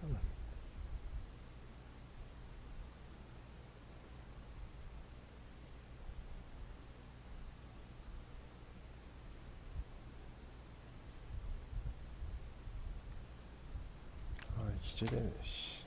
시원하네. 아, 기절되네, 씨.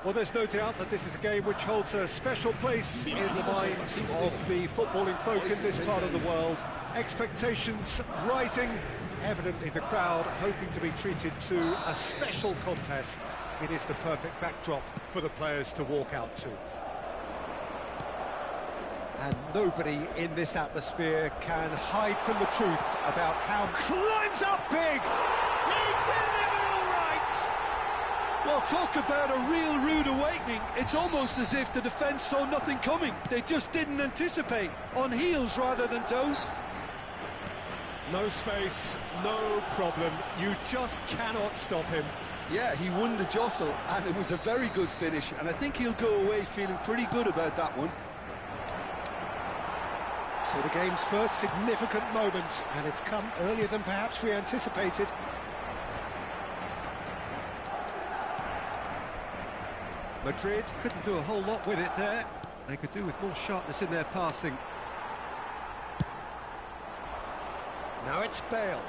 Well, there's no doubt that this is a game which holds a special place in the minds of the footballing folk in this part of the world. Expectations rising, evidently the crowd hoping to be treated to a special contest. It is the perfect backdrop for the players to walk out to. And nobody in this atmosphere can hide from the truth about how climbs up big! He's delivered all right! Well, talk about a real rude awakening. It's almost as if the defence saw nothing coming. They just didn't anticipate. On heels rather than toes. No space, no problem. You just cannot stop him. Yeah, he won the jostle, and it was a very good finish, and I think he'll go away feeling pretty good about that one. So the game's first significant moment, and it's come earlier than perhaps we anticipated. Madrid couldn't do a whole lot with it there. They could do with more sharpness in their passing. Now it's Bale.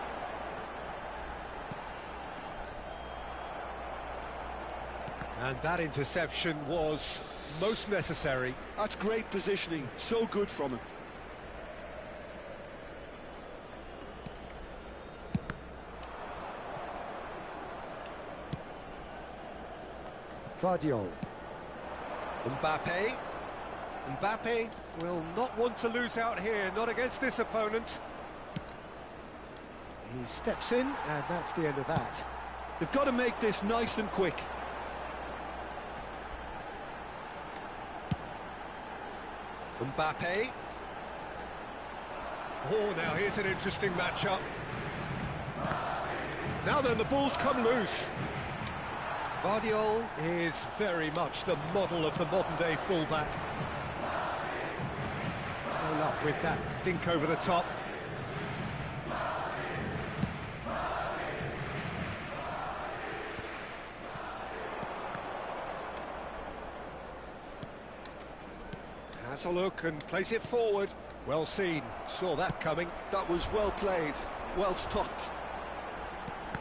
And that interception was most necessary. That's great positioning, so good from him. Guardiola. Mbappe. Mbappe will not want to lose out here, not against this opponent. He steps in, and that's the end of that. They've got to make this nice and quick. Mbappe. Oh, now here's an interesting matchup. Now then, the ball's come loose. Guardiola is very much the model of the modern-day fullback. Roll up with that dink over the top. Has a look and plays it forward. Well seen, saw that coming. That was well played, well stopped.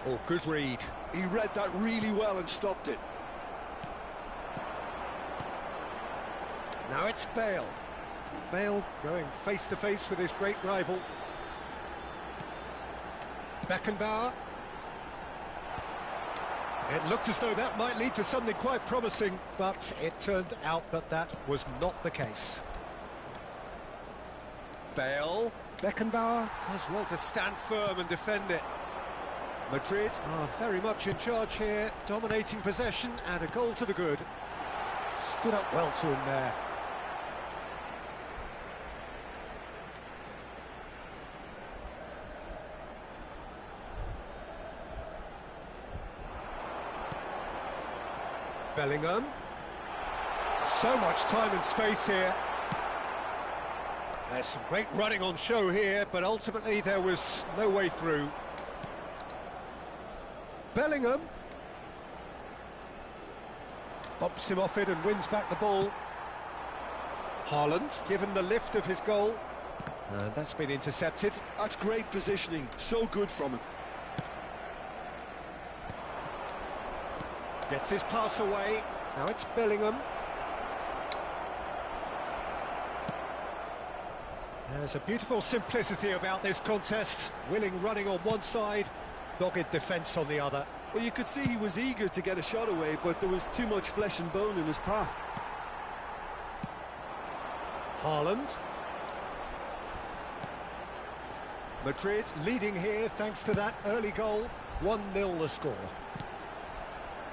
Oh, good read. He read that really well and stopped it. Now it's Bale. Bale going face to face with his great rival. Beckenbauer. It looked as though that might lead to something quite promising, but it turned out that that was not the case. Bale. Beckenbauer does well to stand firm and defend it. Madrid are very much in charge here, dominating possession and a goal to the good. Stood up well to him there. Bellingham. So much time and space here. There's some great running on show here, but ultimately there was no way through. Bellingham. Bumps him off it and wins back the ball. Haaland, given the lift of his goal. And that's been intercepted. That's great positioning, so good from him. Gets his pass away. Now it's Bellingham. There's a beautiful simplicity about this contest. Willing running on one side, dogged defence on the other. Well, you could see he was eager to get a shot away, but there was too much flesh and bone in his path. Haaland. Madrid leading here thanks to that early goal. 1-0 the score.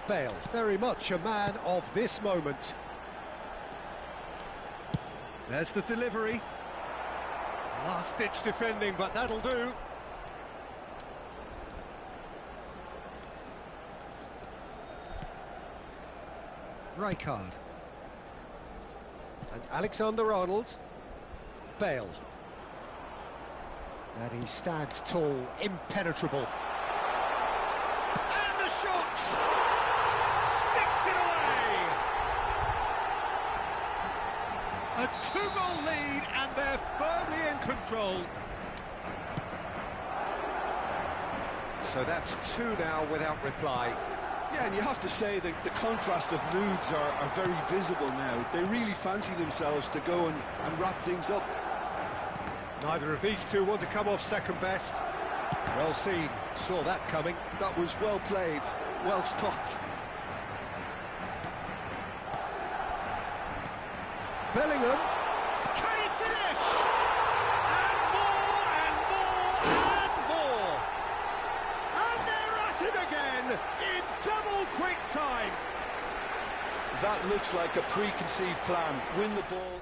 Bale, very much a man of this moment. There's the delivery. Last-ditch defending, but that'll do. Rijkaard. And Alexander-Arnold. Bale. And he stands tall, impenetrable. And the shot! Sticks it away! A two-goal lead, and they're firmly in control. So that's two now without reply. Yeah, and you have to say that the contrast of moods are very visible now. They really fancy themselves to go and wrap things up. Neither of these two want to come off second best. Well seen, saw that coming. That was well played, well stopped. Bellingham. Can he finish? And more, and more, and more. And they're at it again in double quick time. That looks like a preconceived plan. Win the ball.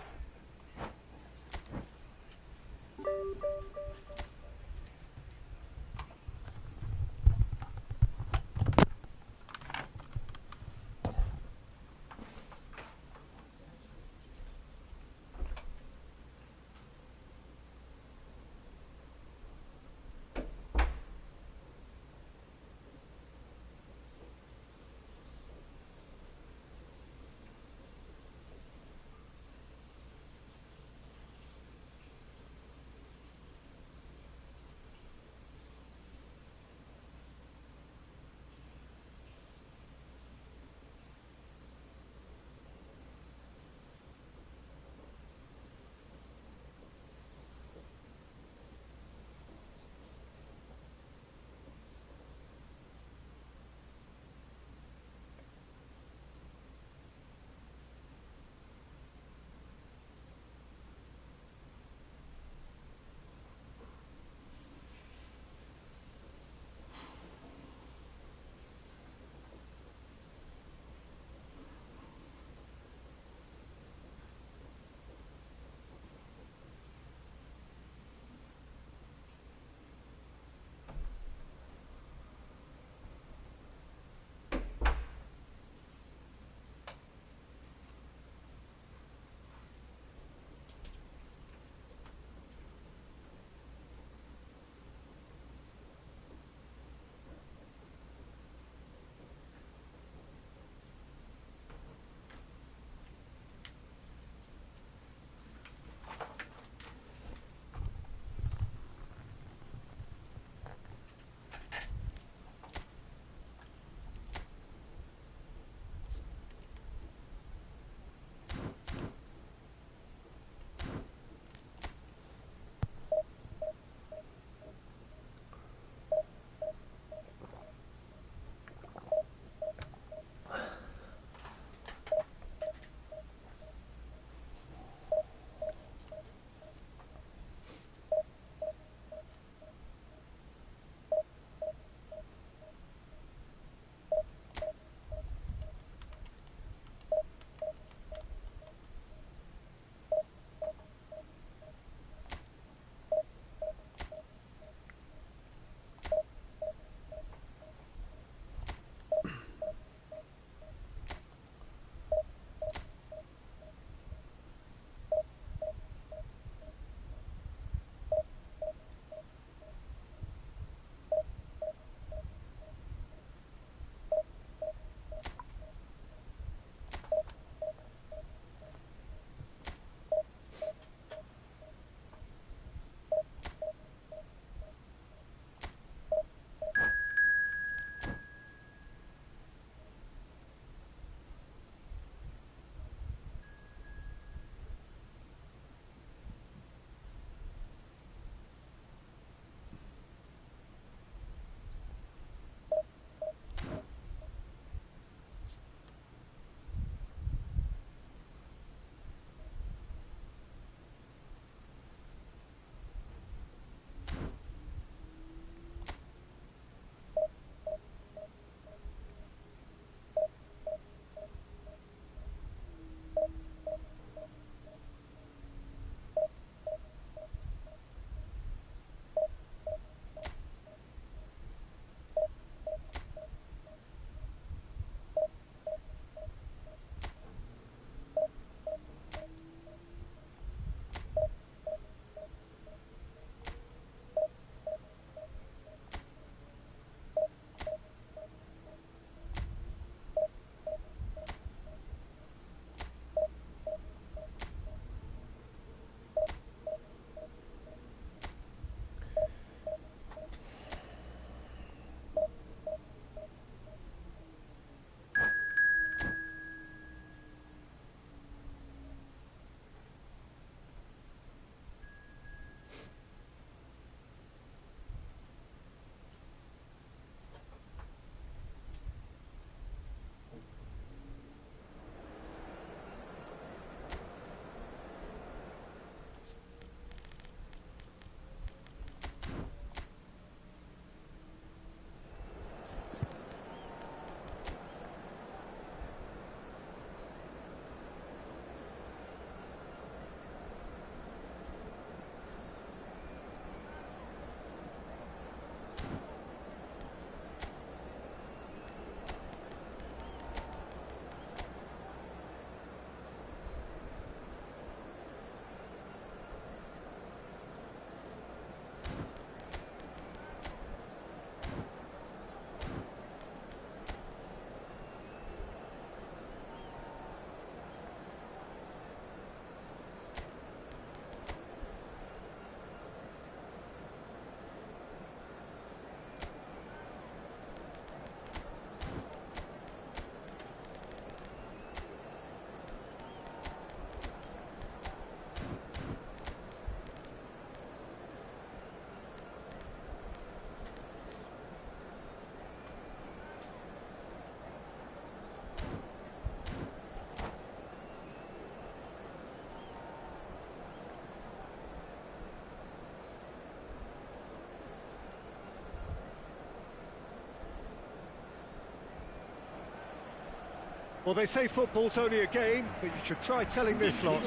Well, they say football's only a game, but you should try telling this lot.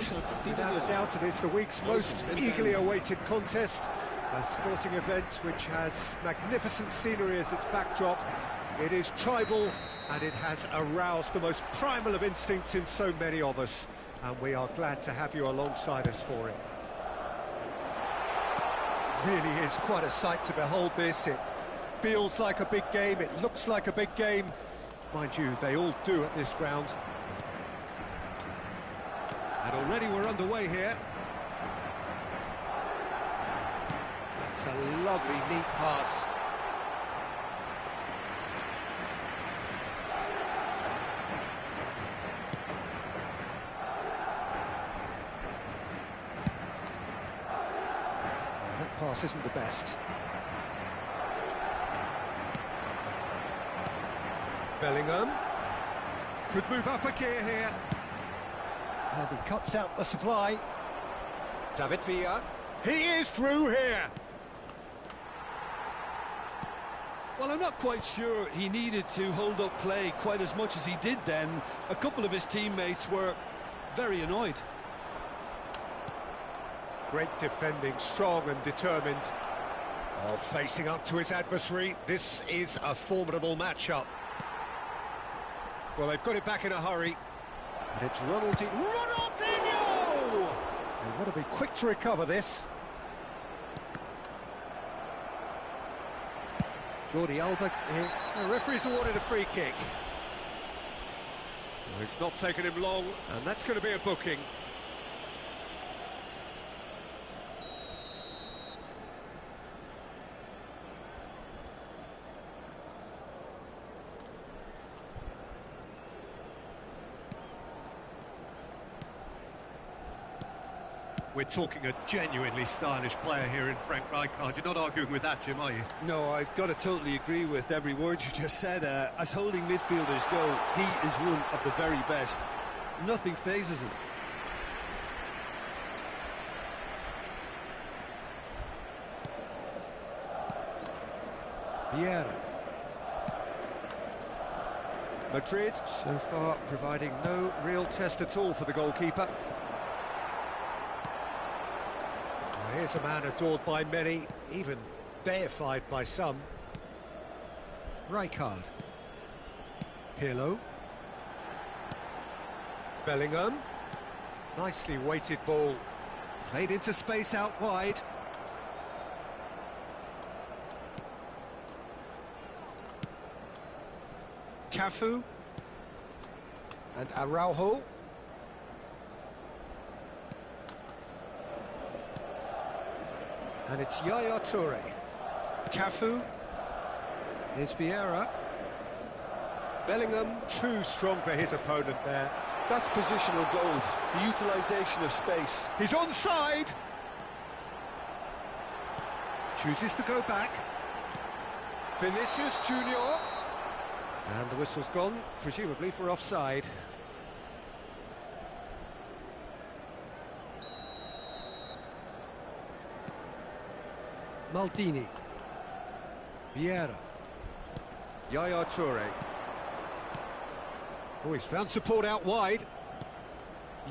Without a doubt, it is the week's most eagerly awaited contest. A sporting event which has magnificent scenery as its backdrop. It is tribal, and it has aroused the most primal of instincts in so many of us. And we are glad to have you alongside us for it. Really is quite a sight to behold this. It feels like a big game, it looks like a big game. Mind you, they all do at this ground. And already we're underway here. It's a lovely, neat pass. That pass isn't the best. Bellingham could move up a gear here. And he cuts out the supply. David he is through here. Well, I'm not quite sure he needed to hold up play quite as much as he did then. A couple of his teammates were very annoyed. Great defending, strong and determined. Oh, facing up to his adversary, this is a formidable matchup. Well, they've got it back in a hurry. And it's Ronaldinho! They want to be quick to recover this. Jordi Alba here. The referee's awarded a free kick. Well, it's not taken him long, and that's going to be a booking. We're talking a genuinely stylish player here in Frank Rijkaard. You're not arguing with that, Jim, are you? No, I've got to totally agree with every word you just said. As holding midfielders go, he is one of the very best. Nothing phases him. Vieira. Madrid, so far, providing no real test at all for the goalkeeper. Here's a man adored by many, even deified by some. Rijkaard. Pirlo. Bellingham. Nicely weighted ball. Played into space out wide. Cafu. And Araujo. And it's Yaya Toure. Cafu. Here's Vieira. Bellingham, too strong for his opponent there. That's positional goal, the utilisation of space. He's onside. Chooses to go back. Vinicius Junior. And the whistle's gone, presumably for offside. Maldini. Vieira. Yaya Toure. Oh, he's found support out wide.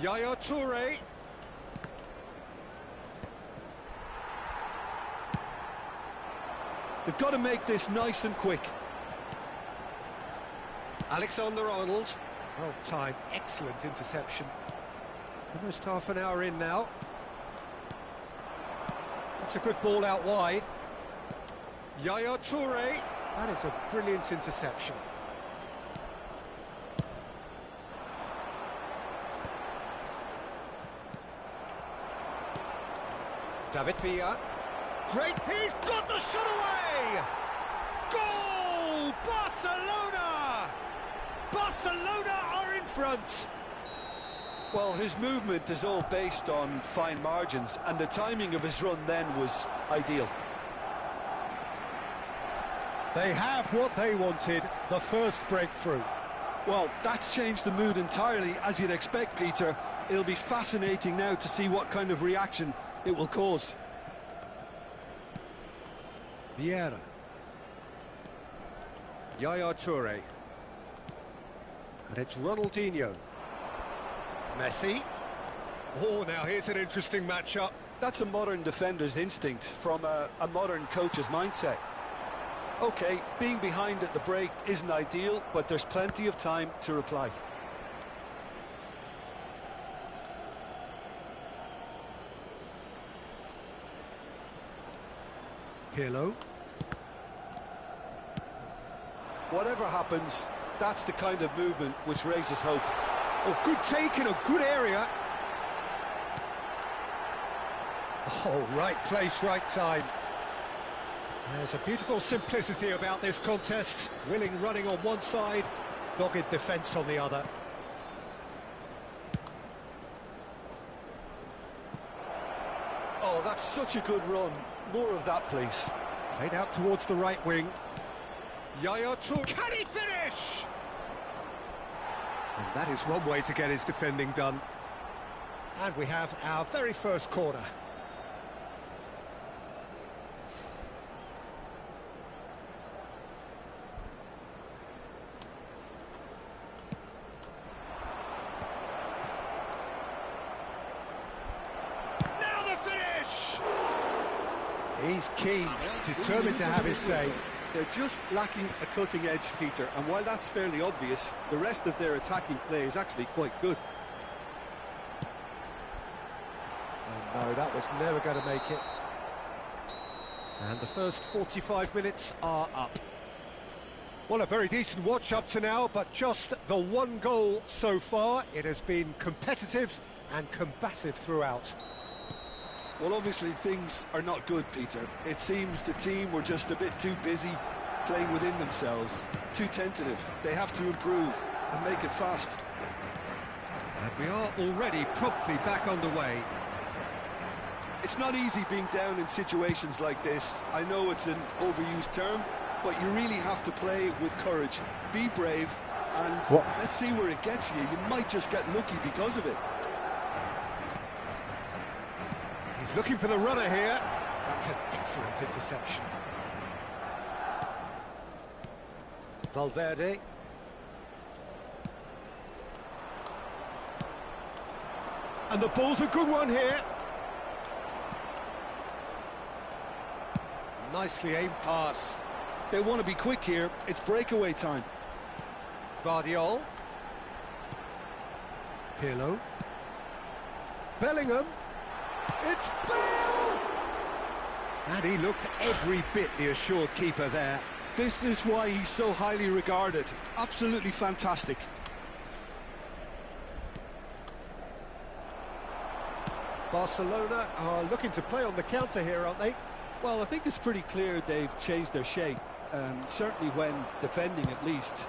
Yaya Toure. They've got to make this nice and quick. Alexander-Arnold. Well timed, excellent interception. Almost half an hour in now. That's a good ball out wide. Yaya Toure. That is a brilliant interception. David Villa. Great, he's got the shot away! Goal! Barcelona! Barcelona are in front! Well, his movement is all based on fine margins, and the timing of his run then was ideal. They have what they wanted, the first breakthrough. Well, that's changed the mood entirely, as you'd expect, Peter. It'll be fascinating now to see what kind of reaction it will cause. Vieira. Yaya Toure. And it's Ronaldinho. Messi. Oh, now here's an interesting matchup. That's a modern defender's instinct from a modern coach's mindset. OK, being behind at the break isn't ideal, but there's plenty of time to reply. Pirlo. Whatever happens, that's the kind of movement which raises hope. Oh, good take in a good area. Oh, right place, right time. There's a beautiful simplicity about this contest. Willing running on one side, dogged defence on the other. Oh, that's such a good run. More of that, please. Played out towards the right wing. Yaya Toure. Can he finish? And that is one way to get his defending done. And we have our very first corner. Now the finish! He's keen, determined to have his say. They're just lacking a cutting edge, Peter, and while that's fairly obvious, the rest of their attacking play is actually quite good. Oh no, that was never going to make it. And the first 45 minutes are up. Well, a very decent watch up to now, but just the one goal so far. It has been competitive and combative throughout. Well, obviously things are not good, Peter. It seems the team were just a bit too busy playing within themselves, too tentative. They have to improve and make it fast. And we are already promptly back underway. It's not easy being down in situations like this. I know it's an overused term, but you really have to play with courage. Be brave, and let's see where it gets you. You might just get lucky because of it. He's looking for the runner here. That's an excellent interception. Valverde. And the ball's a good one here. Nicely aimed pass. They want to be quick here. It's breakaway time. Guardiol. Pirlo. Bellingham. It's Bale! And he looked every bit the assured keeper there. This is why he's so highly regarded. Absolutely fantastic. Barcelona are looking to play on the counter here, aren't they? Well, I think it's pretty clear they've changed their shape, certainly when defending at least,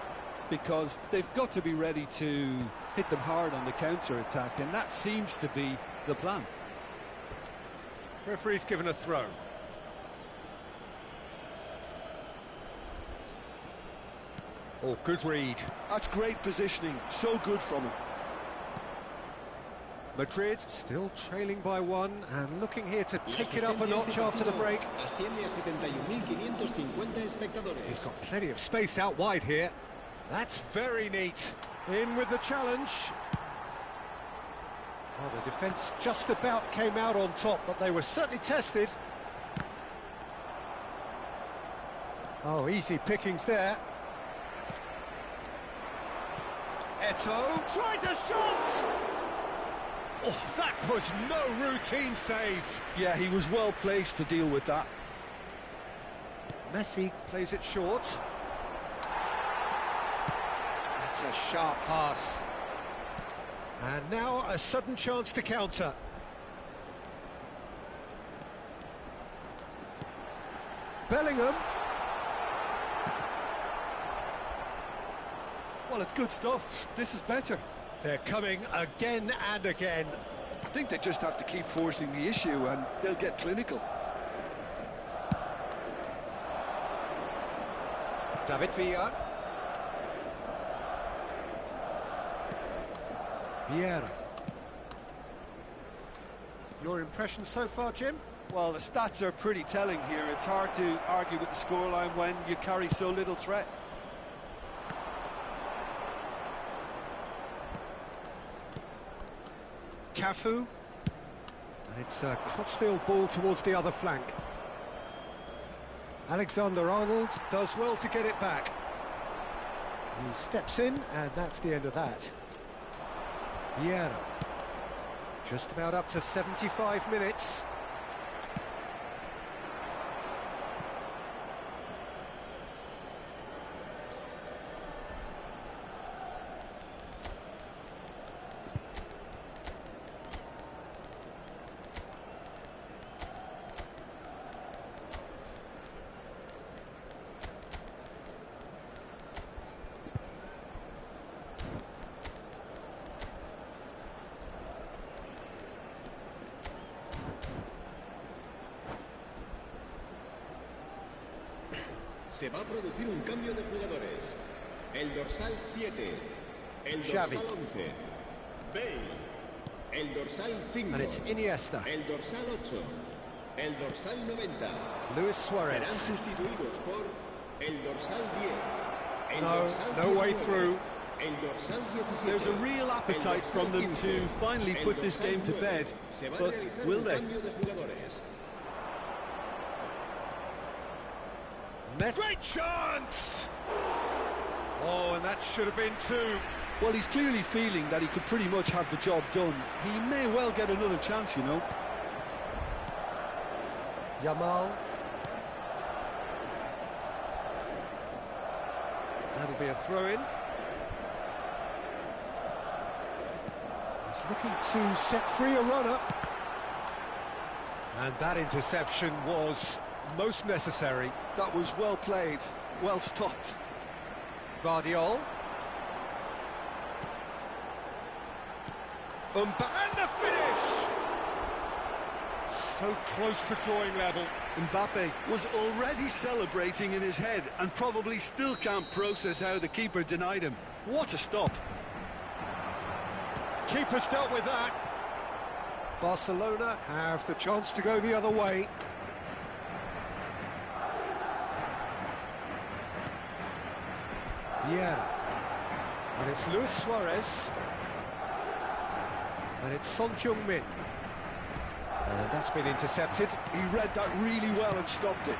because they've got to be ready to hit them hard on the counter-attack, and that seems to be the plan. Referee's given a throw. Oh, good read. That's great positioning, so good from him. Madrid still trailing by one and looking here to take it up a notch after the break. He's got plenty of space out wide here. That's very neat. In with the challenge. Well, the defence just about came out on top, but they were certainly tested. Oh, easy pickings there. Eto'o tries a shot! Oh, that was no routine save. Yeah, he was well placed to deal with that. Messi plays it short. That's a sharp pass. And now a sudden chance to counter. Bellingham. Well, it's good stuff. This is better. They're coming again and again. I think they just have to keep forcing the issue and they'll get clinical. David Villa. Vieira. Your impression so far, Jim? Well, the stats are pretty telling here. It's hard to argue with the scoreline when you carry so little threat. Cafu. And it's a crossfield ball towards the other flank. Alexander-Arnold does well to get it back. He steps in, and that's the end of that. Vieira. Just about up to 75 minutes. Se va a producir un cambio de jugadores. El dorsal 7, el Xavi. dorsal 11, Bale, el dorsal 5, And it's Iniesta. el dorsal 8, el dorsal 90. Luis Serán Suarez. sustituidos por el dorsal 10, el No, dorsal no way 19, through. el dorsal 17. There's a real appetite from them to finally put this game to bed, but will they? Great chance! Oh, and that should have been two. Well, he's clearly feeling that he could pretty much have the job done. He may well get another chance, you know. Yamal. That'll be a throw-in. He's looking to set free a runner. And that interception was most necessary. That was well played, well stopped. Guardiol. And the finish! So close to drawing level. Mbappe was already celebrating in his head and probably still can't process how the keeper denied him. What a stop. Keeper's dealt with that. Barcelona have the chance to go the other way. Yeah. And it's Luis Suarez. And it's Son Heung-min. And that's been intercepted. He read that really well and stopped it.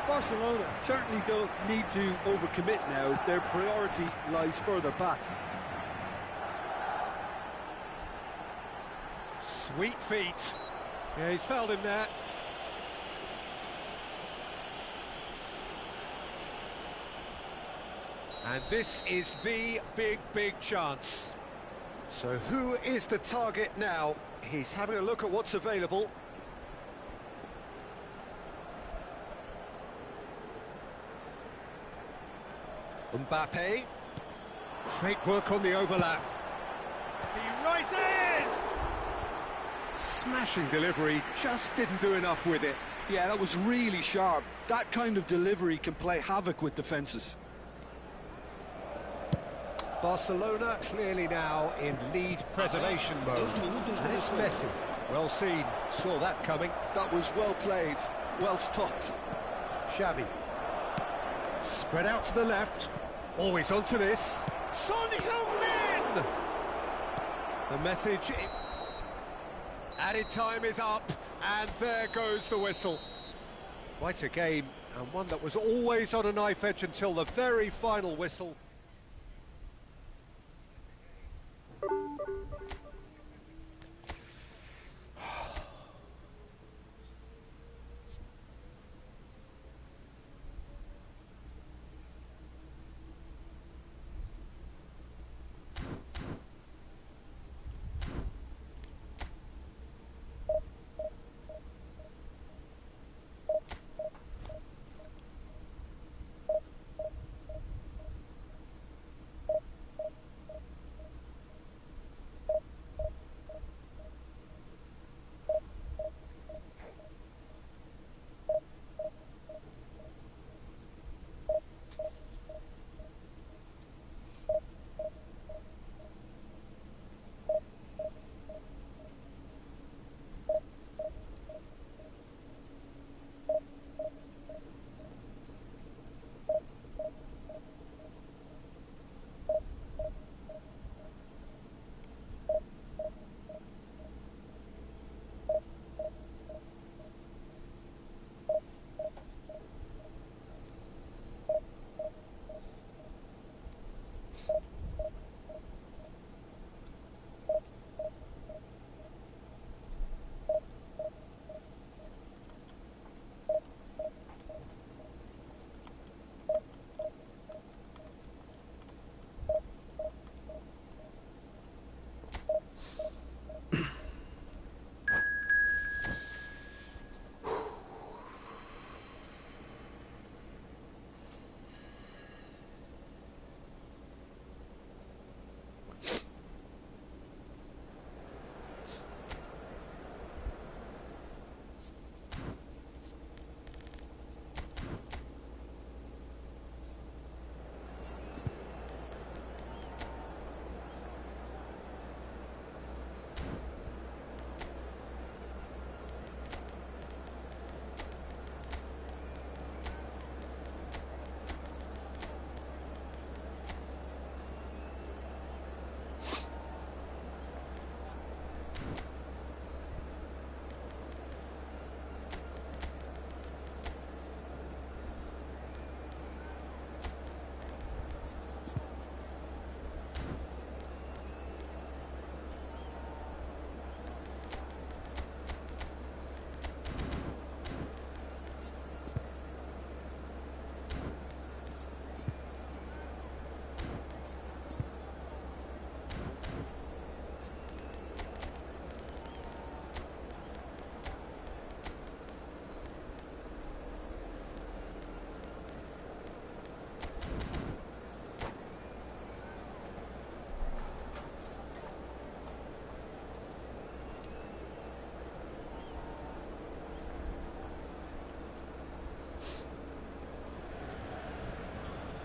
Barcelona certainly don't need to overcommit now. Their priority lies further back. Sweet feet. Yeah, he's fouled him there. And this is the big chance. So who is the target now? He's having a look at what's available. Mbappe. Great work on the overlap. He rises! Smashing delivery, just didn't do enough with it. Yeah, that was really sharp. That kind of delivery can play havoc with defences. Barcelona clearly now in lead preservation mode. And it's Messi. Well seen, saw that coming. That was well played, well stopped. Xavi. Spread out to the left. Always onto this. Son Heung-min! The message... Added time is up, and there goes the whistle. Quite a game, and one that was always on a knife edge until the very final whistle.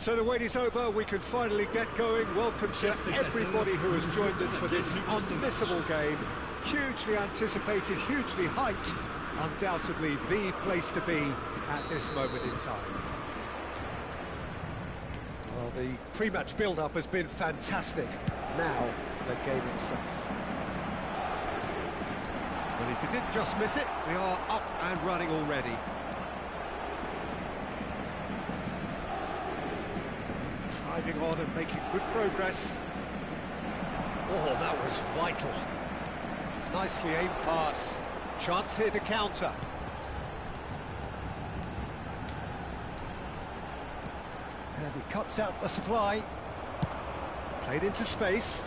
So the wait is over, we can finally get going. Welcome to everybody who has joined us for this unmissable game. Hugely anticipated, hugely hyped. Undoubtedly the place to be at this moment in time. Well, the pre-match build-up has been fantastic. Now, the game itself. Well, if you didn't just miss it, we are up and running already. Driving on and making good progress. Oh, that was vital. Nicely aimed pass. Chance here to counter. And he cuts out the supply. Played into space.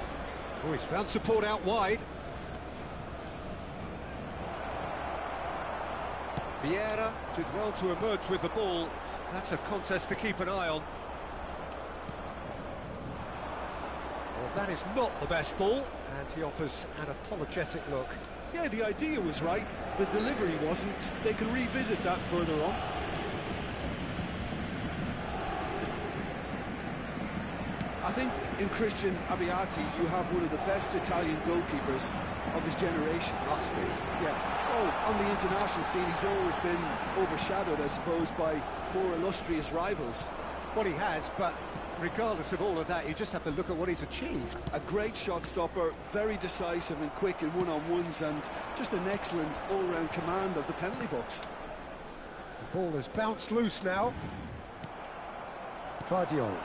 Oh, he's found support out wide. Vieira did well to emerge with the ball. That's a contest to keep an eye on. Well, that is not the best ball, and he offers an apologetic look. Yeah, the idea was right, the delivery wasn't. They can revisit that further on. I think in Christian Abbiati you have one of the best Italian goalkeepers of his generation. Must be. Yeah. Oh, on the international scene he's always been overshadowed, I suppose, by more illustrious rivals. Well, he has, but regardless of all of that, you just have to look at what he's achieved. A great shot stopper, very decisive and quick in one-on-ones, and just an excellent all-round command of the penalty box. The ball has bounced loose now. Vardiol.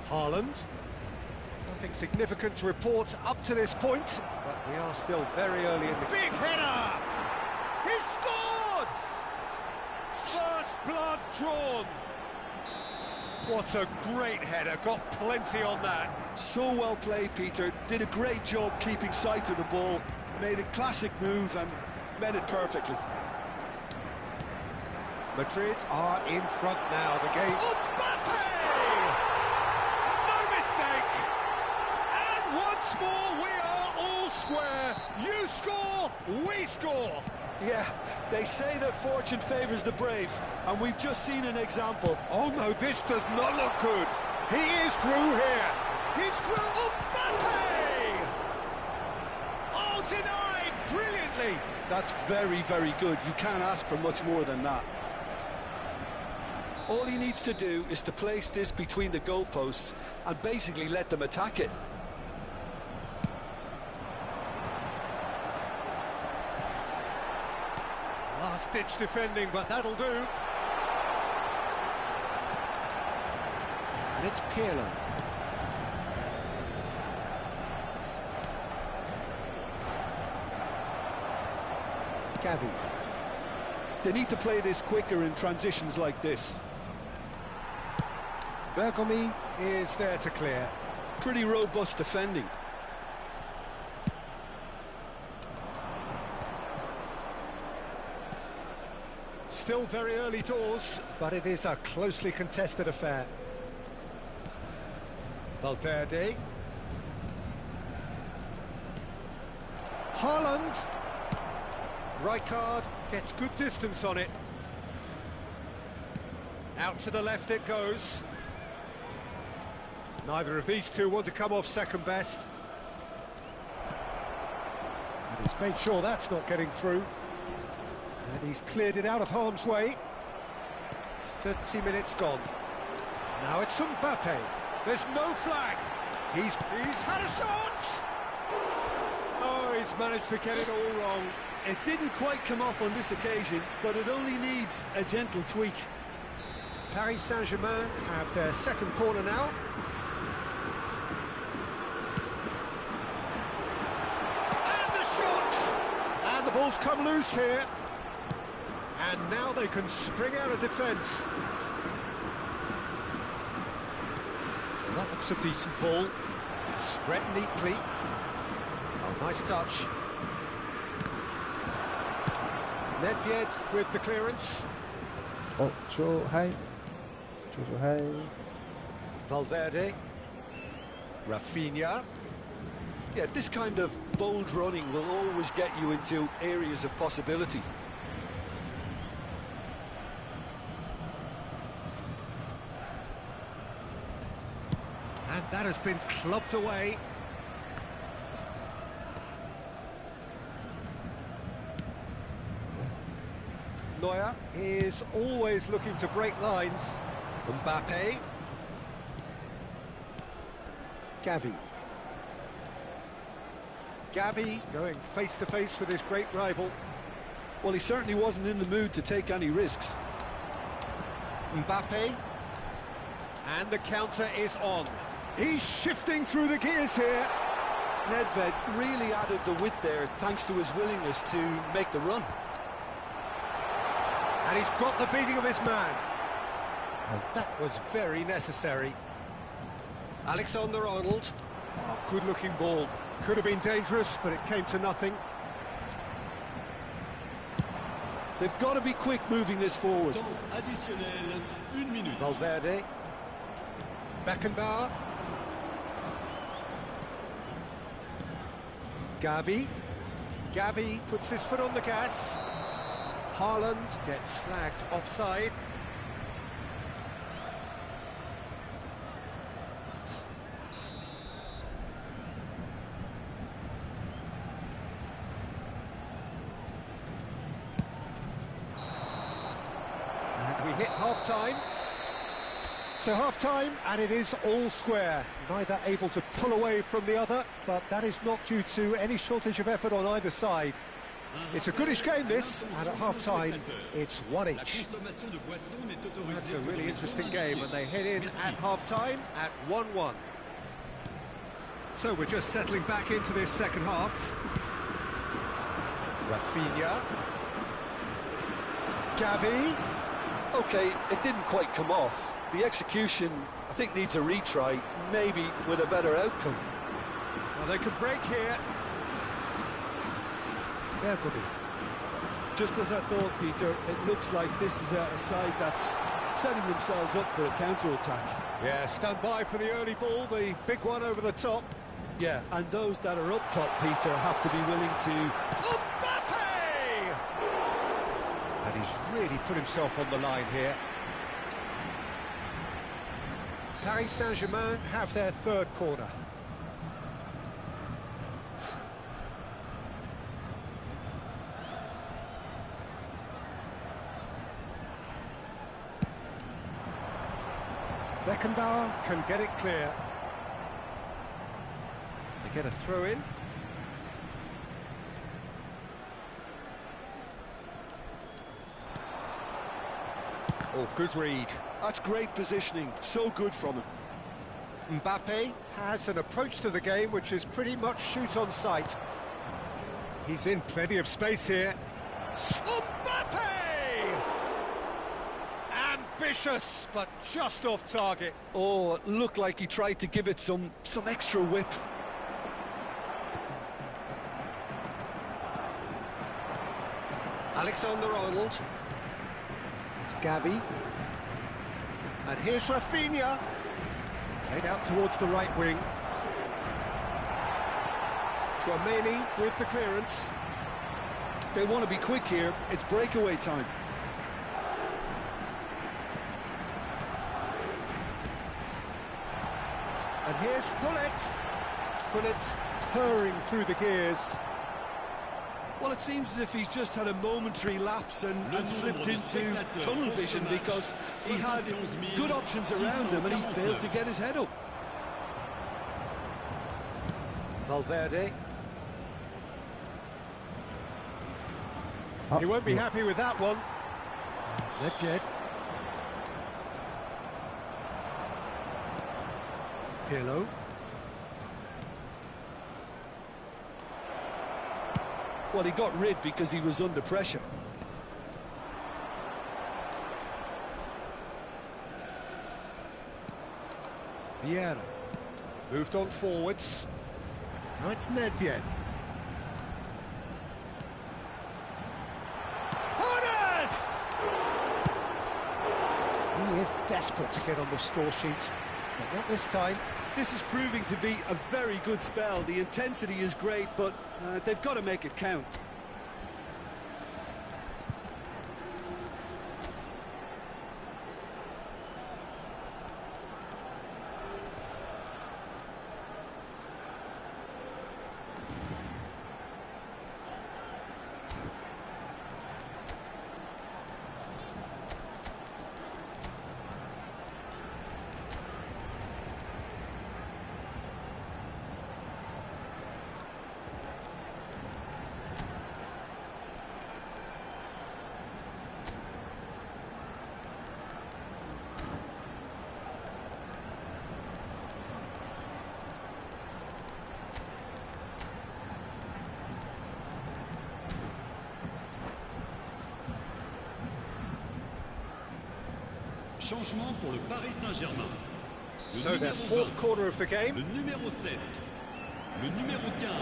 Haaland. Nothing significant to report up to this point, but we are still very early in the... Big header! He's scored! First blood drawn. What a great header, got plenty on that. So well played, Peter. Did a great job keeping sight of the ball. Made a classic move and met it perfectly. Madrid are in front now. The game... Mbappe! Once more, we are all square. You score, we score. Yeah, they say that fortune favours the brave, and we've just seen an example. Oh no, this does not look good. He is through here. He's through. Mbappe! Oh, denied brilliantly. That's very, very good. You can't ask for much more than that. All he needs to do is to place this between the goalposts and basically let them attack it. Last-ditch defending, but that'll do. And it's Pirlo. Gavi. They need to play this quicker in transitions like this. Bergomi is there to clear. Pretty robust defending. Still very early doors, but it is a closely contested affair. Valverde. Haaland. Rijkaard gets good distance on it. Out to the left it goes. Neither of these two want to come off second best. And he's made sure that's not getting through. And he's cleared it out of harm's way. 30 minutes gone. Now it's Mbappe. There's no flag. He's had a shot! Oh, he's managed to get it all wrong. It didn't quite come off on this occasion, but it only needs a gentle tweak. Paris Saint-Germain have their second corner now. And the shot! And the ball's come loose here. And now they can spring out of defence. Well, that looks a decent ball. Spread neatly. Oh, nice touch. Nedved with the clearance. Oh, 조하이. Valverde. Rafinha. Yeah, this kind of bold running will always get you into areas of possibility. That has been clubbed away. Neuer is always looking to break lines. Mbappe. Gavi. Gavi going face-to-face with his great rival. Well, he certainly wasn't in the mood to take any risks. Mbappe. And the counter is on. He's shifting through the gears here. Nedved really added the width there thanks to his willingness to make the run. And he's got the beating of his man. And that was very necessary. Alexander-Arnold. Oh, good-looking ball. Could have been dangerous, but it came to nothing. They've got to be quick moving this forward. Valverde. Beckenbauer. Gavi. Gavi puts his foot on the gas. Haaland gets flagged offside. And we hit half-time. So half-time, and it is all square. Neither able to pull away from the other, but that is not due to any shortage of effort on either side. It's a goodish game, this, and at half-time, it's one each. That's a really interesting game, and they head in at half-time at 1-1. So we're just settling back into this second half. Rafinha. Gavi. Okay, it didn't quite come off. The execution, I think, needs a retry, maybe with a better outcome. Well, they could break here. Bergomi. Just as I thought, Peter, it looks like this is a side that's setting themselves up for a counter-attack. Yeah, stand by for the early ball, the big one over the top. Yeah, and those that are up top, Peter, have to be willing to... Mbappe! And he's really put himself on the line here. Paris Saint-Germain have their third corner. Beckenbauer can get it clear. They get a throw in. Oh, good read. That's great positioning, so good from him. Mbappe has an approach to the game which is pretty much shoot on sight. He's in plenty of space here. Mbappe! Ambitious, but just off target. Oh, it looked like he tried to give it some extra whip. Alexander-Arnold. It's Gavi. And here's Rafinha. Played out towards the right wing. Tchouaméni with the clearance. They want to be quick here. It's breakaway time. And here's Hullet. Hullet purring through the gears. Well, it seems as if he's just had a momentary lapse and slipped into tunnel vision because he had good options around him and he failed to get his head up. Valverde. He won't be happy with that one. Nedved. Pirlo. Well, he got rid because he was under pressure. Vieira. Moved on forwards. Now it's Nedved. Horace! He is desperate to get on the score sheet, but not this time. This is proving to be a very good spell. The intensity is great, but they've got to make it count. Changement pour le Paris Saint-Germain. So their fourth quarter of the game. Le numéro 7, le numéro 15,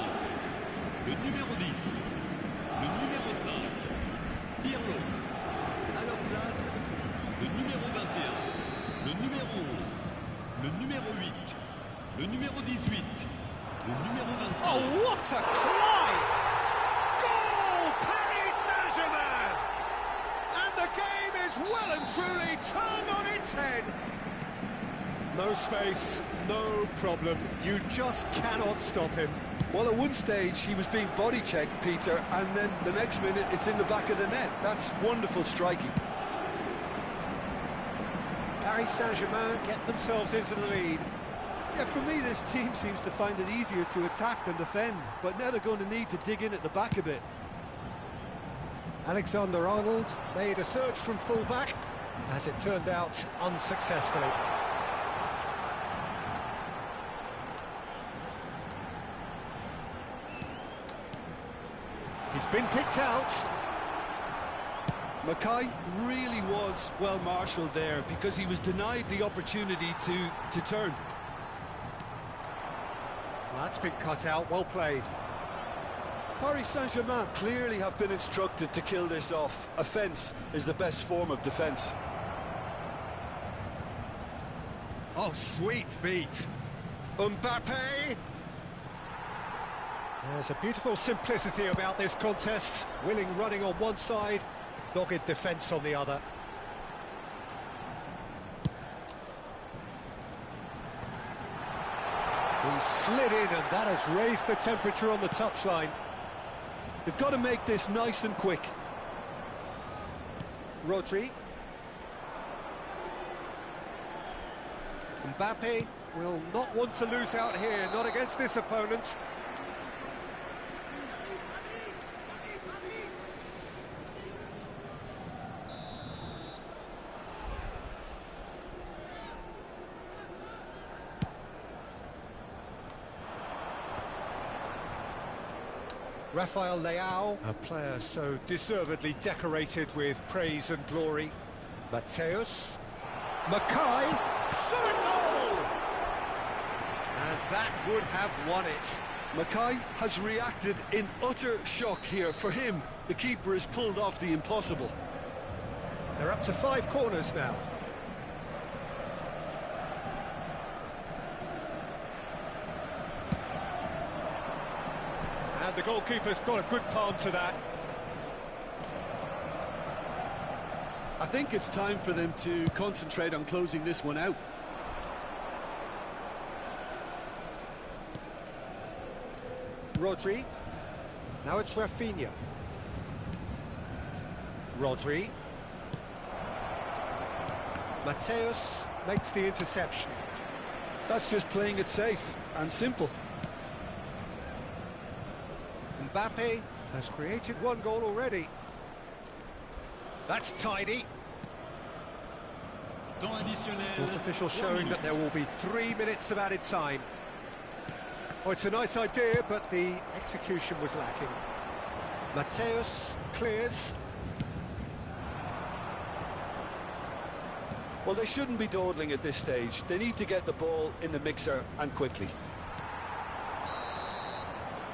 le numéro 10, le numéro 5, Pirlo. À leur place, le numéro 21, le numéro 11, le numéro 8, le numéro 18, le numéro 25. Oh, what a climb! Goal! Paris Saint-Germain! And the game is well and truly turned on its head. No space, no problem. You just cannot stop him. Well, at one stage he was being body checked, Peter, and then the next minute it's in the back of the net. That's wonderful striking. Paris Saint-Germain get themselves into the lead. Yeah, for me this team seems to find it easier to attack than defend, but now they're going to need to dig in at the back a bit. Alexander-Arnold made a search from full-back, as it turned out unsuccessfully. He's been picked out. Mackay really was well marshalled there because he was denied the opportunity to turn. Well, that's been cut out, well played. Paris Saint-Germain clearly have been instructed to kill this off. Offence is the best form of defence. Oh, sweet feet. Mbappe. There's a beautiful simplicity about this contest. Willing running on one side, dogged defence on the other. He slid in, and that has raised the temperature on the touchline. They've got to make this nice and quick. Rodri. Mbappe will not want to lose out here, not against this opponent. Rafael Leao, a player so deservedly decorated with praise and glory. Mateus. Mackay. Shot a goal! And that would have won it. Mackay has reacted in utter shock here. For him, the keeper has pulled off the impossible. They're up to 5 corners now. And the goalkeeper's got a good palm to that. I think it's time for them to concentrate on closing this one out. Rodri. Now it's Rafinha. Rodri. Mateus makes the interception. That's just playing it safe and simple. Mbappe has created 1 goal already. That's tidy. Temps additionnel. Sports official showing that there will be 3 minutes of added time. Oh, it's a nice idea, but the execution was lacking. Mateus clears. Well, they shouldn't be dawdling at this stage. They need to get the ball in the mixer and quickly.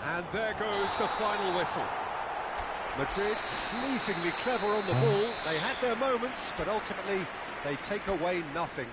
And there goes the final whistle. Madrid pleasingly clever on the ball. They had their moments, but ultimately they take away nothing.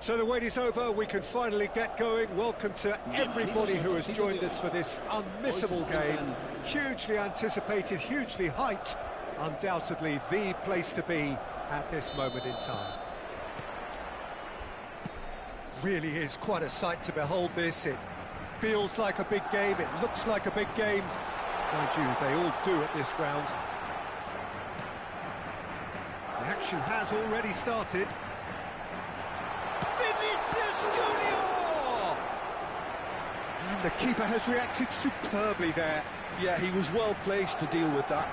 So the wait is over, we can finally get going. Welcome to everybody who has joined us for this unmissable game. Hugely anticipated, hugely hyped. Undoubtedly the place to be at this moment in time. Really is quite a sight to behold this. It feels like a big game, it looks like a big game. Mind you, they all do at this ground. The action has already started. Vinicius Junior! And the keeper has reacted superbly there. Yeah, he was well placed to deal with that.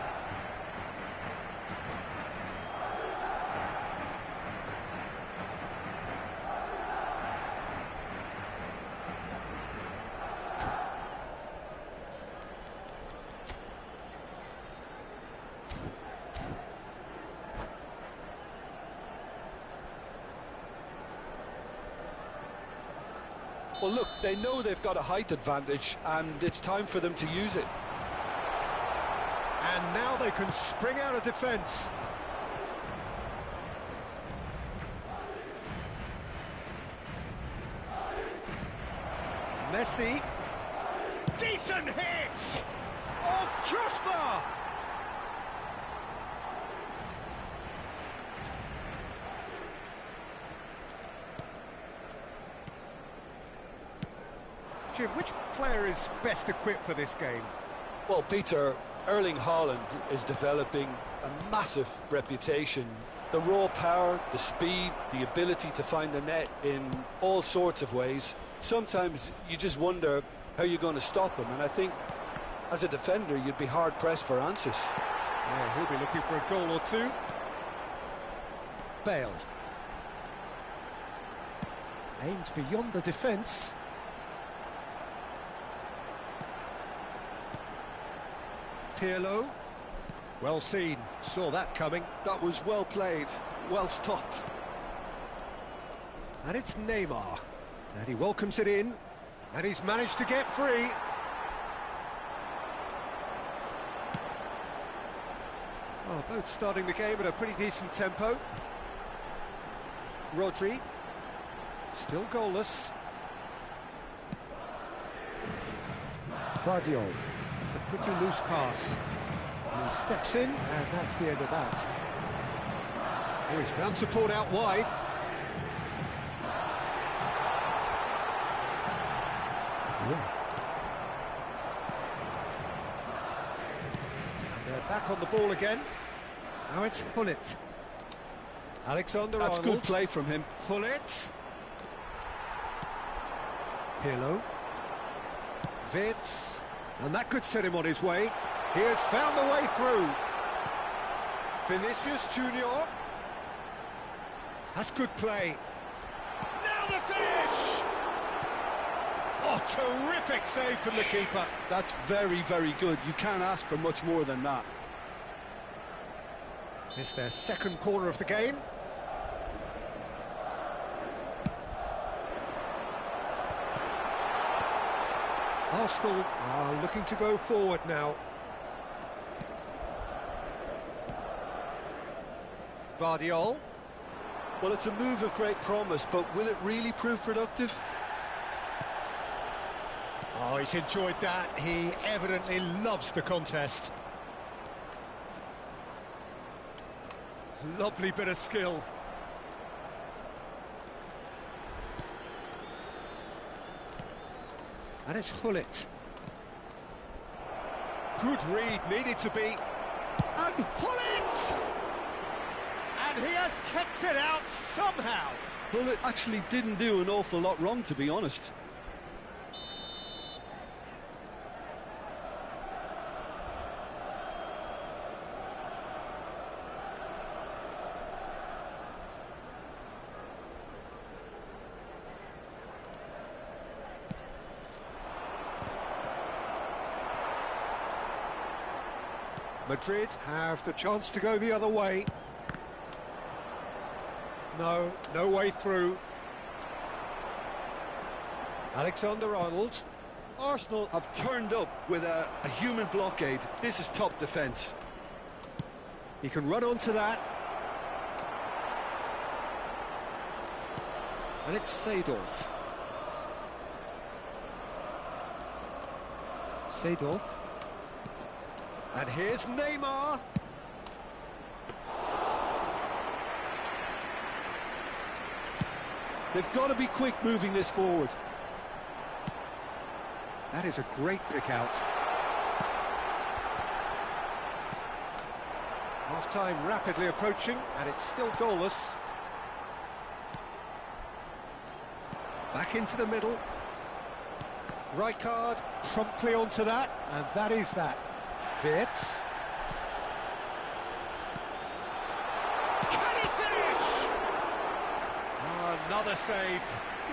Well, look, they know they've got a height advantage, and it's time for them to use it. And now they can spring out of defence. Messi. Decent hit! Oh, crossbar! Jim, which player is best equipped for this game? Well, Peter, Erling Haaland is developing a massive reputation. The raw power, the speed, the ability to find the net in all sorts of ways. Sometimes you just wonder how you're going to stop him, and I think as a defender you'd be hard-pressed for answers. Yeah, he'll be looking for a goal or two. Bale. Aimed beyond the defence. Pirlo. Well seen, saw that coming. That was well played, well stopped. And it's Neymar. And he welcomes it in. And he's managed to get free. Well, both starting the game at a pretty decent tempo. Rodri. Still goalless. Guardiola. It's a pretty loose pass. He steps in, and that's the end of that. Oh, he's found support out wide. Yeah. And they're back on the ball again. Now it's Hullet. Alexander-Arnold. That's good play from him. Hullet. Pirlo. Vids. And that could set him on his way. He has found the way through. Vinicius Junior. That's good play. Now the finish! Oh, terrific save from the keeper. That's very, very good. You can't ask for much more than that. It's their second corner of the game. Arsenal are looking to go forward now. Guardiola. Well, it's a move of great promise, but will it really prove productive? Oh, he's enjoyed that. He evidently loves the contest. Lovely bit of skill. And it's Hullet. Good read, needed to be. And Hullet! And he has kept it out somehow. Hullet actually didn't do an awful lot wrong, to be honest. Madrid have the chance to go the other way. No, no way through. Alexander-Arnold. Arsenal have turned up with a human blockade. This is top defence. He can run onto that. And it's Seedorf. Seedorf. And here's Neymar. They've got to be quick moving this forward. That is a great pick out. Half-time rapidly approaching, and it's still goalless. Back into the middle. Rijkaard promptly onto that, and that is that. Wirtz. Can he finish? Oh, another save.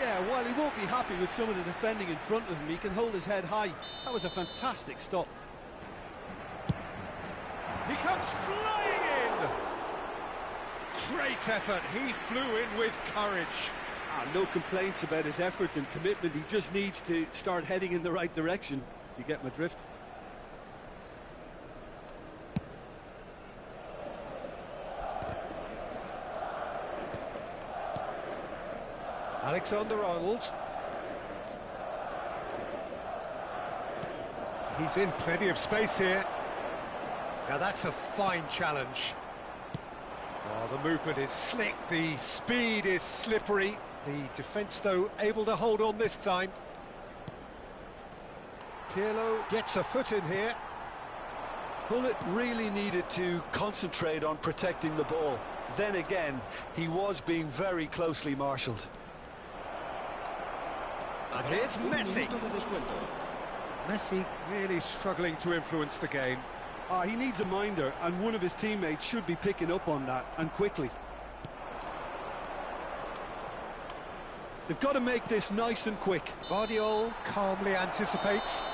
Yeah, while he won't be happy with some of the defending in front of him, he can hold his head high. That was a fantastic stop. He comes flying in! Great effort, he flew in with courage. No complaints about his effort and commitment. He just needs to start heading in the right direction. You get my drift? Alexander-Arnold. He's in plenty of space here. Now that's a fine challenge. Oh, the movement is slick, the speed is slippery. The defence, though, able to hold on this time. Pirlo gets a foot in here. Bullet really needed to concentrate on protecting the ball. Then again, he was being very closely marshalled. And here's Messi. Messi really struggling to influence the game. He needs a minder, and one of his teammates should be picking up on that, and quickly. They've got to make this nice and quick. Guardiola calmly anticipates.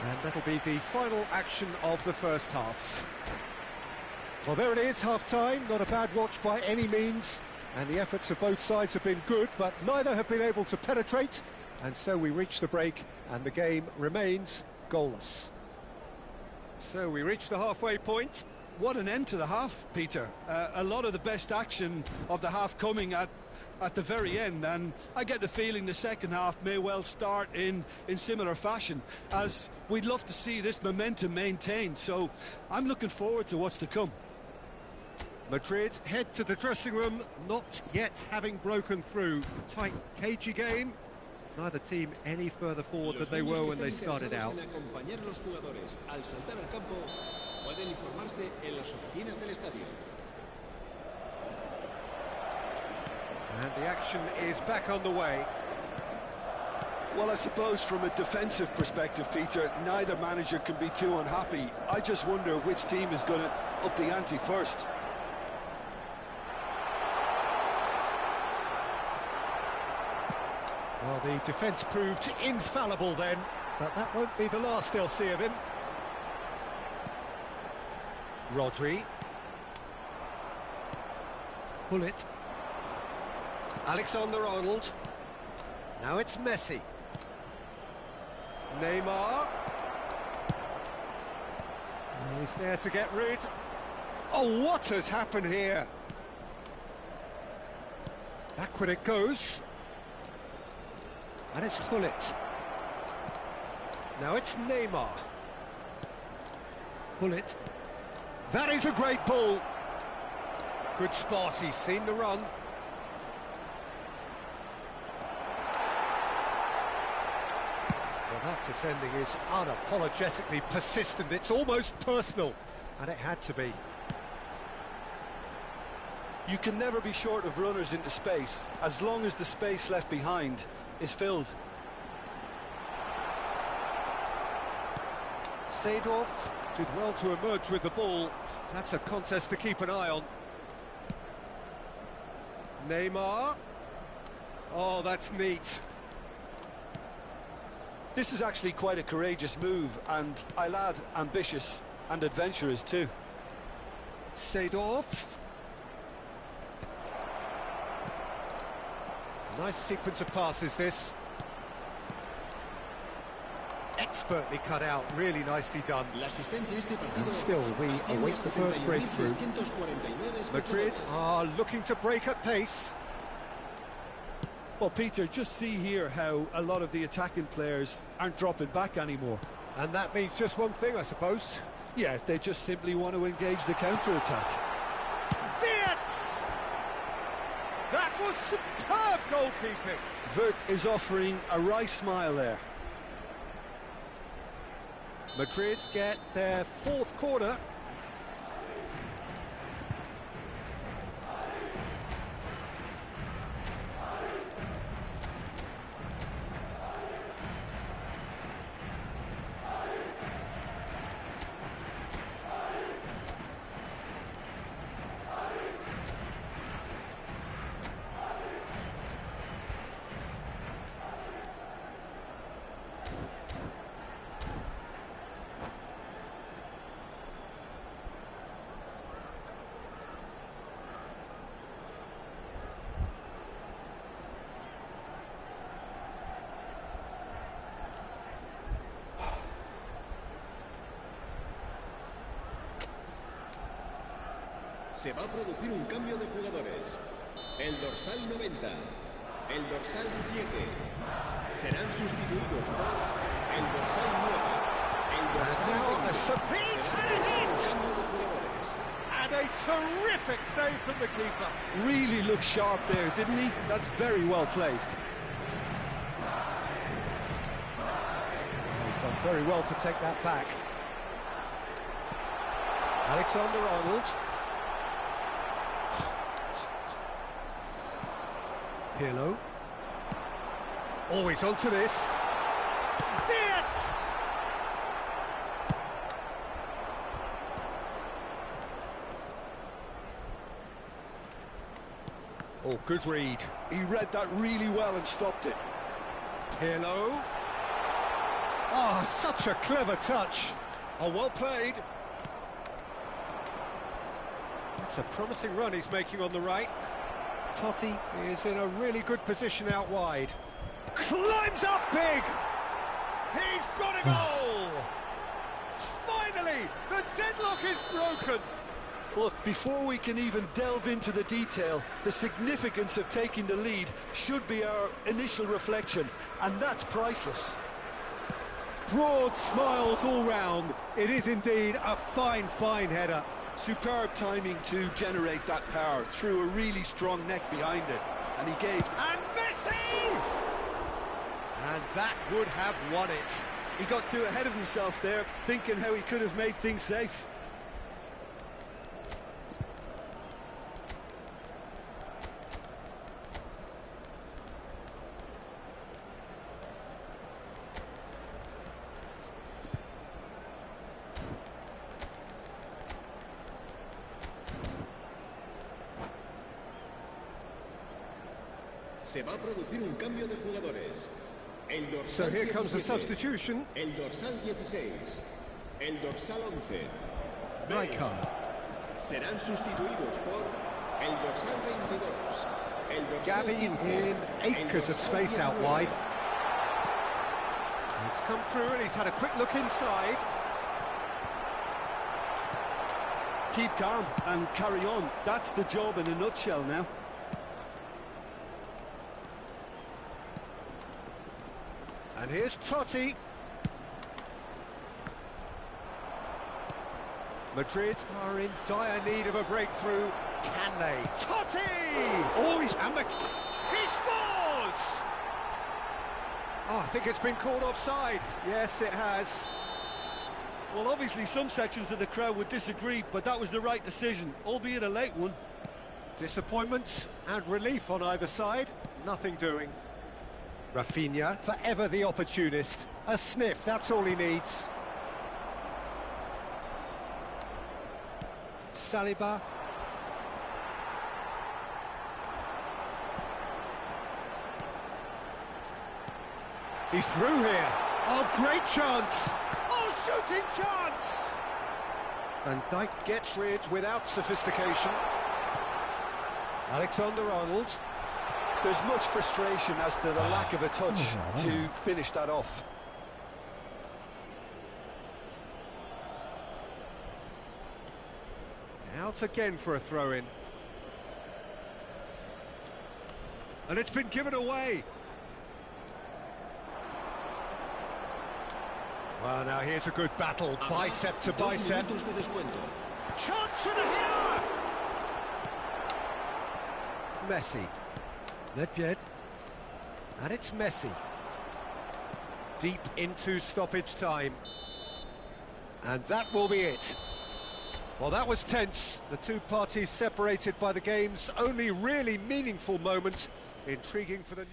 And that'll be the final action of the first half. Well, there it is, half-time. Not a bad watch by any means. And the efforts of both sides have been good, but neither have been able to penetrate. And so we reach the break, and the game remains goalless. So we reach the halfway point. What an end to the half, Peter. A lot of the best action of the half coming at the very end, and I get the feeling the second half may well start in similar fashion, as we'd love to see this momentum maintained. So I'm looking forward to what's to come. Madrid head to the dressing room, not yet having broken through. Tight, cagey game. Neither team any further forward than they were when they started out. And the action is back on the way. Well, I suppose from a defensive perspective, Peter, neither manager can be too unhappy. I just wonder which team is going to up the ante first. Well, the defence proved infallible then, but that won't be the last they'll see of him. Rodri. Bullet. Alexander-Arnold. Now it's Messi. Neymar. He's there to get rid. Oh, what has happened here? Backward it goes. And it's Hullet. Now it's Neymar. Hullet. That is a great ball. Good spot, he's seen the run. Well, that defending is unapologetically persistent. It's almost personal, and it had to be. You can never be short of runners into space, as long as the space left behind is filled. Seedorf did well to emerge with the ball. That's a contest to keep an eye on. Neymar. Oh, that's neat. This is actually quite a courageous move, and I'll add ambitious and adventurous too. Seedorf. Nice sequence of passes, this. Expertly cut out, really nicely done. And still, we await the first breakthrough. Madrid are looking to break at pace. Well, Peter, just see here how a lot of the attacking players aren't dropping back anymore. And that means just one thing, I suppose. Yeah, they just simply want to engage the counter-attack. Wirtz! That was superb goalkeeping. Wirtz is offering a wry smile there. Madrid get their fourth corner. Se va a producir un cambio de jugadores. El dorsal 90, el dorsal 7 serán sustituidos por el dorsal 9, el dorsal 20. He's had a hit! And a terrific save from the keeper. Really looked sharp there, didn't he? That's very well played. He's done very well to take that back. Alexander-Arnold. Pirlo. Always onto this. Wirtz! Oh, good read. He read that really well and stopped it. Pirlo. Oh, such a clever touch. Oh, well played. That's a promising run he's making on the right. Totti is in a really good position out wide. Climbs up big! He's got a goal! Finally, the deadlock is broken! Look, before we can even delve into the detail, the significance of taking the lead should be our initial reflection, and that's priceless. Broad smiles all round. It is indeed a fine, fine header. Superb timing to generate that power through a really strong neck behind it, and he gave... And Messi! And that would have won it. He got too ahead of himself there, thinking how he could have made things safe. Se va a producir un cambio de jugadores. El dorsal So here comes the 17, substitution. el dorsal 16, el dorsal 11. Rijkaard. Serán sustituidos por el dorsal 22, el dorsal Gavi 15, in acres el of dorsal space out 19. wide. It's come through and he's had a quick look inside. Keep calm and carry on. That's the job in a nutshell now. And here's Totti. Madrid are in dire need of a breakthrough. Can they? Totti! Oh, he scores! Oh, I think it's been called offside. Yes, it has. Well, obviously some sections of the crowd would disagree, but that was the right decision, albeit a late one. Disappointment and relief on either side. Nothing doing. Rafinha, forever the opportunist. A sniff, that's all he needs. Saliba. He's through here. Oh, great chance. Oh, shooting chance. And Dijk gets rid without sophistication. Alexander-Arnold. There's much frustration as to the lack of a touch to finish that off. Out again for a throw-in. And it's been given away. Well, now here's a good battle, bicep to bicep. Chance for the header! Messi. Nedved. And it's Messi. Deep into stoppage time. And that will be it. Well, that was tense. The two parties separated by the game's only really meaningful moment. Intriguing for the new...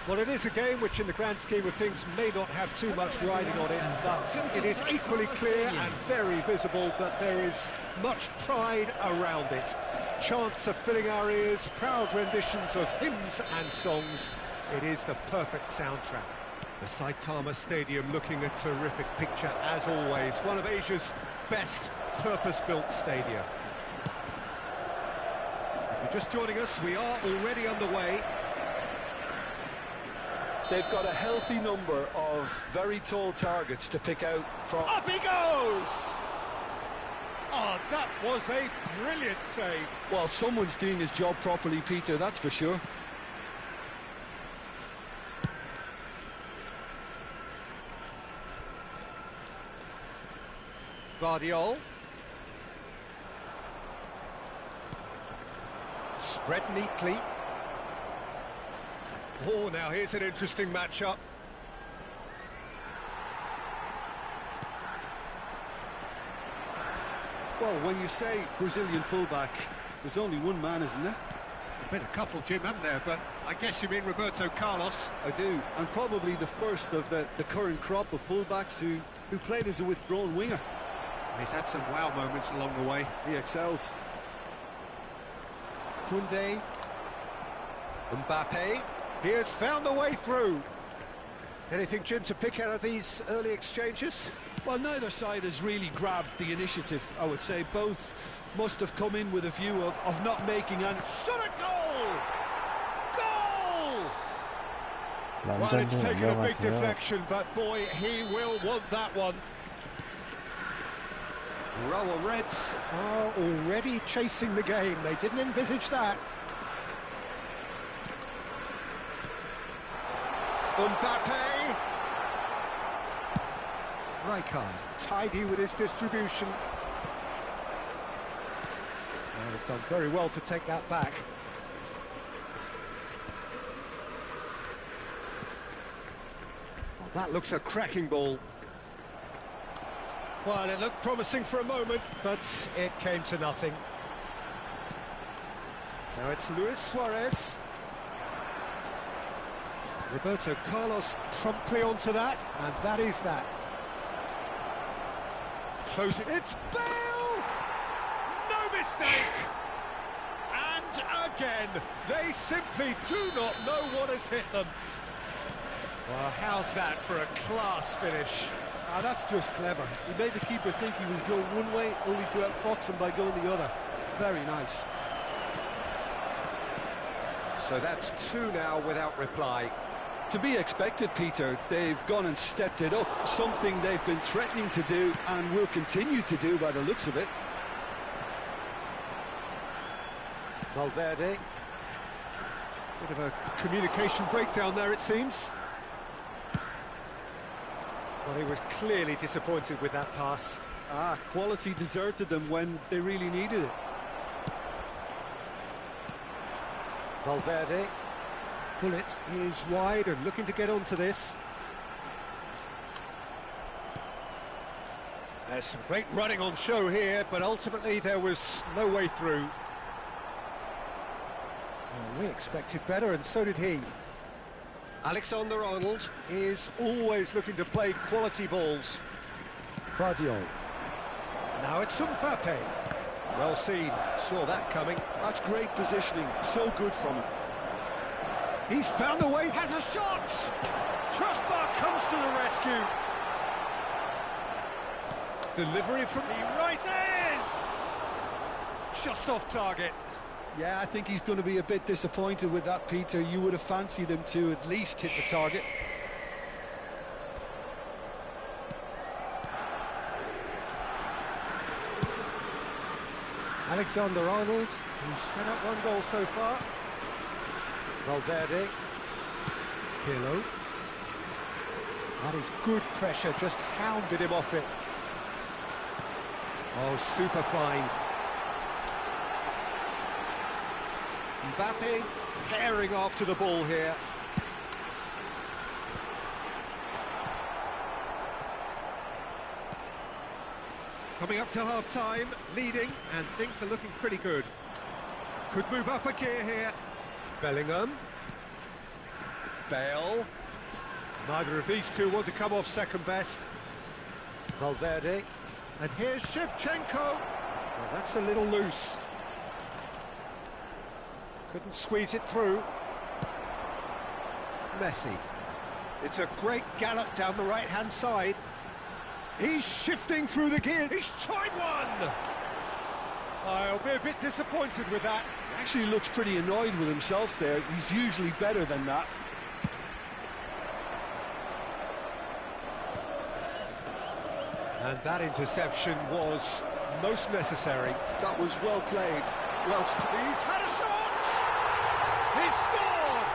Well, it is a game which, in the grand scheme of things, may not have too much riding on it, but it is equally clear and very visible that there is much pride around it. Chants are filling our ears, proud renditions of hymns and songs. It is the perfect soundtrack. The Saitama Stadium looking a terrific picture, as always. One of Asia's best purpose-built stadia. If you're just joining us, we are already underway. They've got a healthy number of very tall targets to pick out from. Up he goes! Oh, that was a brilliant save. Well, someone's doing his job properly, Peter, that's for sure. Vardiol. Spread neatly. Oh, now here's an interesting matchup. Well, when you say Brazilian fullback, there's only one man, isn't there? There's been a couple, Jim, haven't there? But I guess you mean Roberto Carlos. I do, and probably the first of the current crop of fullbacks who played as a withdrawn winger. He's had some wow moments along the way. He excels. Koundé. Mbappe. He has found the way through. Anything, Jim, to pick out of these early exchanges? Well, neither side has really grabbed the initiative, I would say. Both must have come in with a view of not making and shot a goal! Goal! Well, it's 남자는 taken a big 위험하세요. deflection, but boy, he will want that one. Rower Reds are already chasing the game. They didn't envisage that. Mbappe. Rijkaard, tidy with his distribution. And it's done very well to take that back. Well, that looks a cracking ball. Well, it looked promising for a moment, but it came to nothing. Now it's Luis Suarez. Roberto Carlos promptly onto that, and that is that. Close it. It's Bale! No mistake! And again, they simply do not know what has hit them. Well, how's that for a class finish? Ah, that's just clever. He made the keeper think he was going one way, only to outfox him by going the other. Very nice. So that's two now without reply. To be expected, Peter. They've gone and stepped it up, something they've been threatening to do and will continue to do by the looks of it. Valverde. Bit of a communication breakdown there, it seems. Well, he was clearly disappointed with that pass. Ah, quality deserted them when they really needed it. Valverde. Bullet is wide and looking to get onto this. There's some great running on show here, but ultimately there was no way through. Well, we expected better, and so did he. Alexander-Arnold is always looking to play quality balls. Guardiola. Now it's Mbappe. Well seen, saw that coming. That's great positioning, so good from him. He's found a way, has a shot! Crossbar comes to the rescue. Delivery from he rises! Just off target. Yeah, I think he's going to be a bit disappointed with that, Peter. You would have fancied him to at least hit the target. Alexander-Arnold, who's set up one goal so far. Valverde. Pirlo. That is good pressure, just hounded him off it. Oh, super find. Mbappe herring after the ball here. Coming up to half-time, leading, and things are looking pretty good. Could move up a gear here. Bellingham. Bale. Neither of these two want to come off second best. Valverde. And here's Shevchenko. Well, that's a little loose. Couldn't squeeze it through. Messi. It's a great gallop down the right-hand side. He's shifting through the gear. He's tried one! I'll be a bit disappointed with that. Actually looks pretty annoyed with himself there. He's usually better than that. And that interception was most necessary. That was well played. Well, he's had a shot! He scored!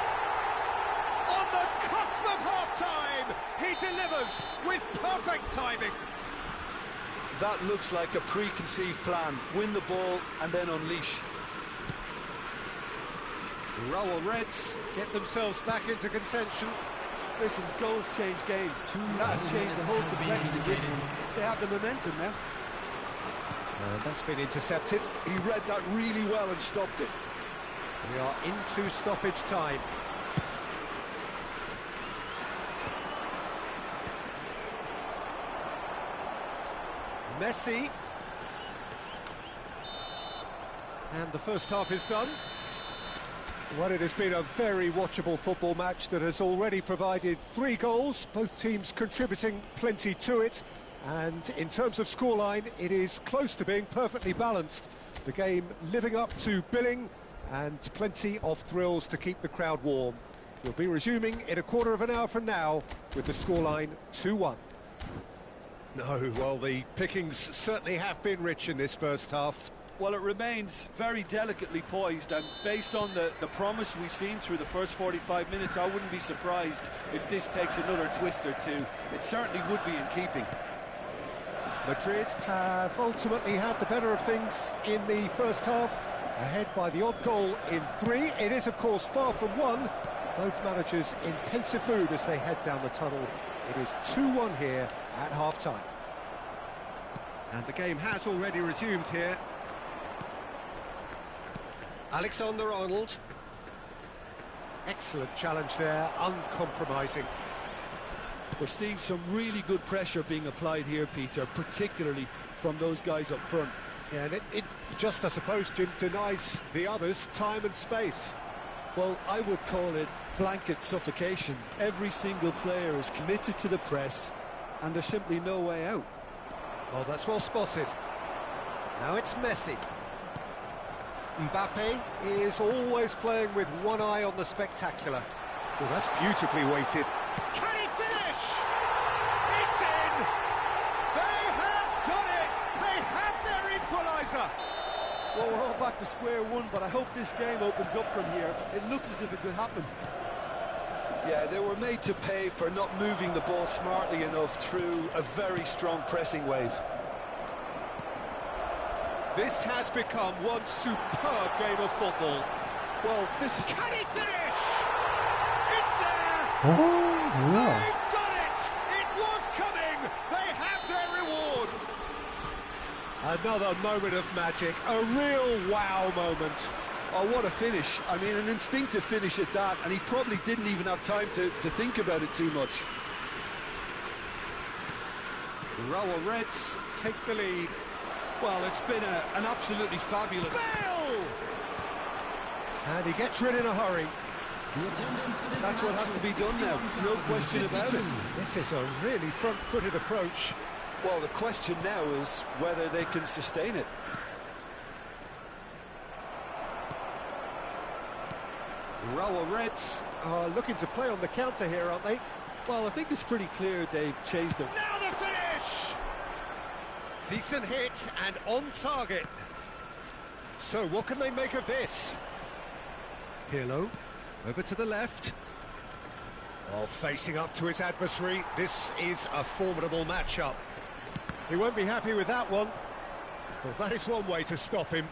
On the cusp of half-time, he delivers with perfect timing. that looks like a preconceived plan. Win the ball and then unleash. Rower Reds get themselves back into contention. Listen, goals change games. And that has changed the whole complexion. Listen, they have the momentum now. That's been intercepted. He read that really well and stopped it. We are into stoppage time. Messi. And the first half is done. Well, it has been a very watchable football match that has already provided 3 goals, both teams contributing plenty to it. And in terms of scoreline, it is close to being perfectly balanced. The game living up to billing and plenty of thrills to keep the crowd warm. We'll be resuming in a quarter of an hour from now with the scoreline 2-1. No, well, the pickings certainly have been rich in this first half. Well, it remains very delicately poised, and based on the promise we've seen through the first 45 minutes, I wouldn't be surprised if this takes another twist or two. It certainly would be in keeping. Madrid have ultimately had the better of things in the first half, ahead by the odd goal in 3. It is, of course, far from 1. Both managers in pensive mood as they head down the tunnel. It is 2-1 here at half-time. And the game has already resumed here. Alexander-Arnold. Excellent challenge there, uncompromising. We're seeing some really good pressure being applied here, Peter, particularly from those guys up front. Yeah, and it just, I suppose, Jim, denies the others time and space. Well, I would call it blanket suffocation. Every single player is committed to the press, and there's simply no way out. Oh, that's well spotted. Now it's Messi. Mbappe is always playing with one eye on the spectacular. Well, that's beautifully weighted. Can he finish? It's in! They have done it! They have their equaliser! Well, we're all back to square one, but I hope this game opens up from here. It looks as if it could happen. Yeah, they were made to pay for not moving the ball smartly enough through a very strong pressing wave. This has become one superb game of football. Well, this is... Can he finish? It's there! Oh, wow. They've done it! It was coming! They have their reward! Another moment of magic, a real wow moment. Oh, what a finish. I mean, an instinctive finish at that, and he probably didn't even have time to think about it too much. The Rawa Reds take the lead. Well, it's been an absolutely fabulous... Bale! And he gets rid in a hurry. That's what has to be done now, no question about it. This is a really front-footed approach. Well, the question now is whether they can sustain it. The Rawa Reds are looking to play on the counter here, aren't they? Well, I think it's pretty clear they've chased them. Now the finish! Decent hit and on target. So what can they make of this? Pirlo over to the left. Oh, facing up to his adversary. This is a formidable matchup. He won't be happy with that one. Well, that is one way to stop him.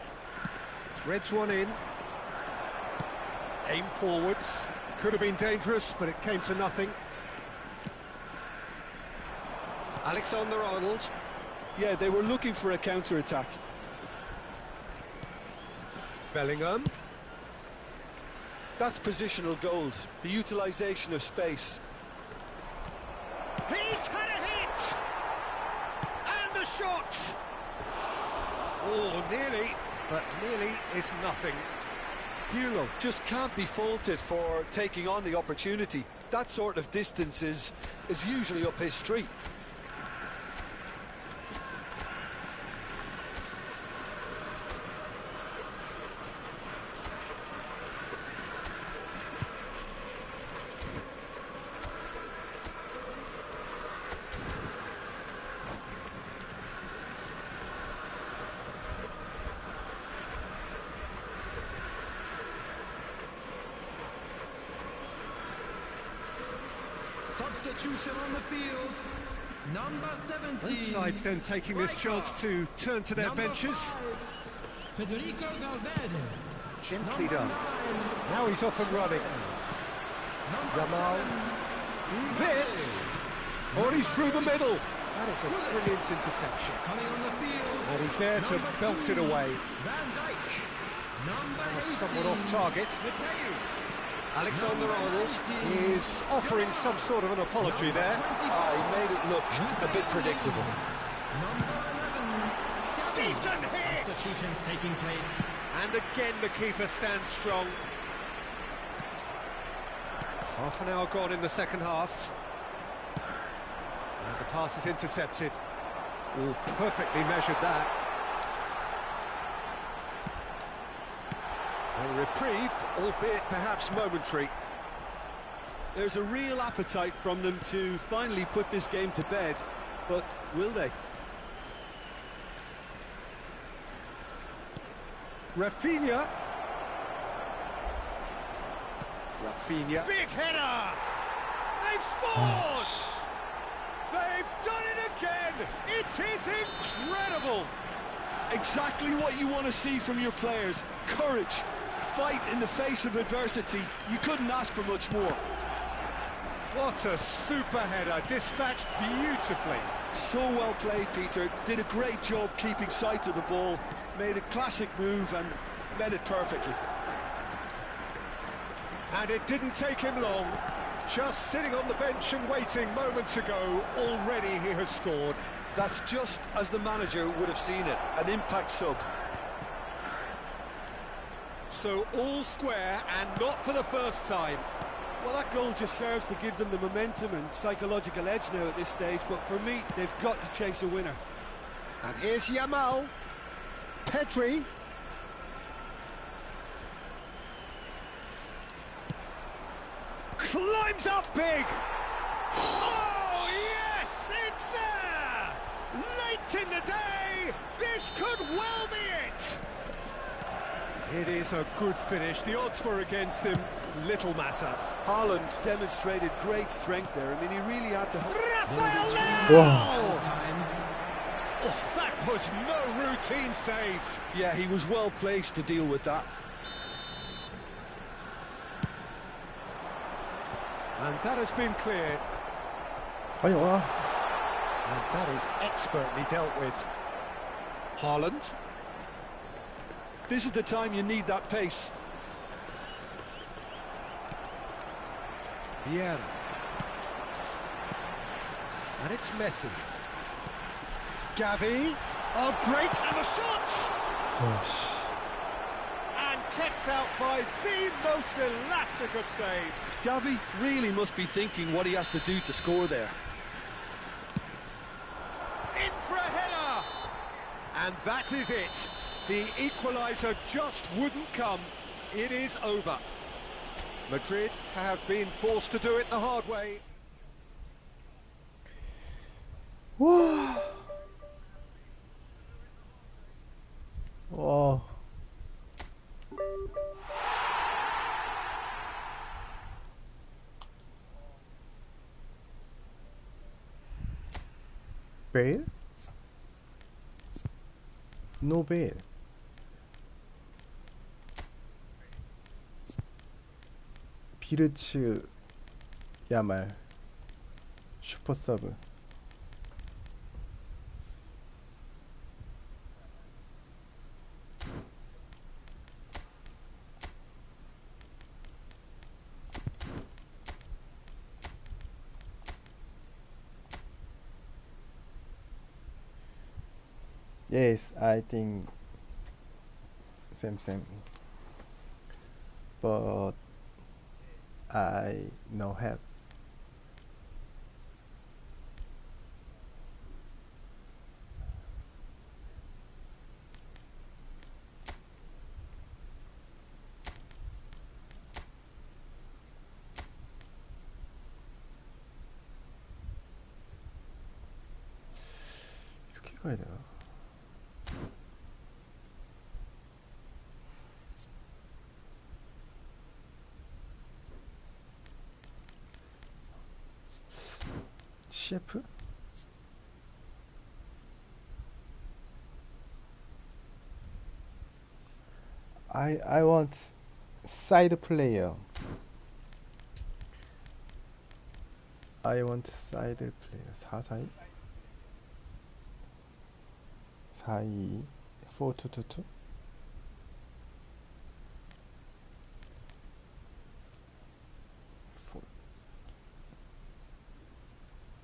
Threads one in. Aim forwards. Could have been dangerous, but it came to nothing. Alexander-Arnold. Yeah, they were looking for a counter-attack. Bellingham. That's positional gold, the utilisation of space. He's had a hit! And the shot! Oh, nearly, but nearly is nothing. Pirlo just can't be faulted for taking on the opportunity. That sort of distance is usually up his street. Substitution on the field. Number 17. Both sides then taking this chance to turn to their Number benches. 5, Federico Valverde. Gently Number done. 9, Now he's off and running. number Yamal. 7, Vitz. Oh, he's through the middle. That is a brilliant interception. coming on the field. And he's there to Number belt 2, it away. Van Dijk. Number 18, Somewhat off target. Mateu. Alexander-Arnold is offering some sort of an apology there. He made it look a bit predictable. Number 11. Decent hit! Substitutions taking place. And again the keeper stands strong. Half an hour gone in the second half. And the pass is intercepted. Oh, perfectly measured that. A reprieve, albeit perhaps momentary. There's a real appetite from them to finally put this game to bed, but will they? Rafinha. Big header! They've scored! They've done it again! It is incredible! Exactly what you want to see from your players. Courage, fight in the face of adversity. You couldn't ask for much more. What a super header, dispatched beautifully. So well played, Peter. Did a great job keeping sight of the ball. Made a classic move and met it perfectly. And it didn't take him long. Just sitting on the bench and waiting moments ago, already he has scored. That's just as the manager would have seen it, an impact sub. So all square and not for the first time. Well, that goal just serves to give them the momentum and psychological edge now at this stage, but for me, they've got to chase a winner. And here's Yamal. Pedri. Climbs up big! Oh, yes, it's there! Late in the day, this could well be it! It is a good finish. The odds were against him. Little matter. Haaland demonstrated great strength there. I mean, he really had to... Rafael Leao! Oh, that was no routine save. Yeah, he was well placed to deal with that. And that has been cleared. 아니 와. And that is expertly dealt with. Haaland. This is the time you need that pace. Vieira. And it's Messi. Gavi. Oh, great. And the shot! And kept out by the most elastic of saves. Gavi really must be thinking what he has to do to score there. In for a header! And that is it. The equaliser just wouldn't come. It is over. Madrid have been forced to do it the hard way. 와. 와. 베일? 노베일. 비르츠 야말 슈퍼 서브. Yes, I think same. But I no have. 이렇게 가야 되나? CF? I want side player. I want side player. 4-4-2 4-2 4-2-2-2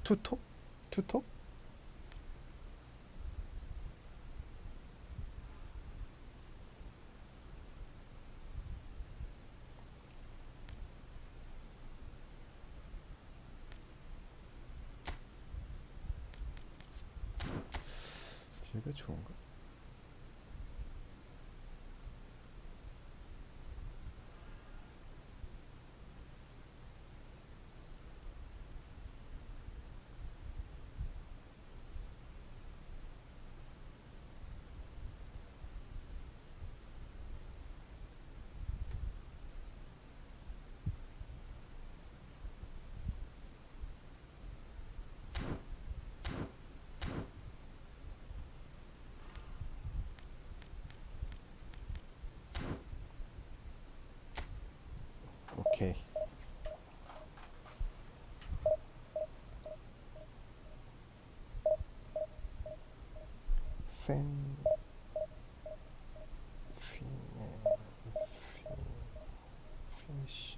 투톱? 투톱? 제가 좋은가? 오케이. 팬 피니시.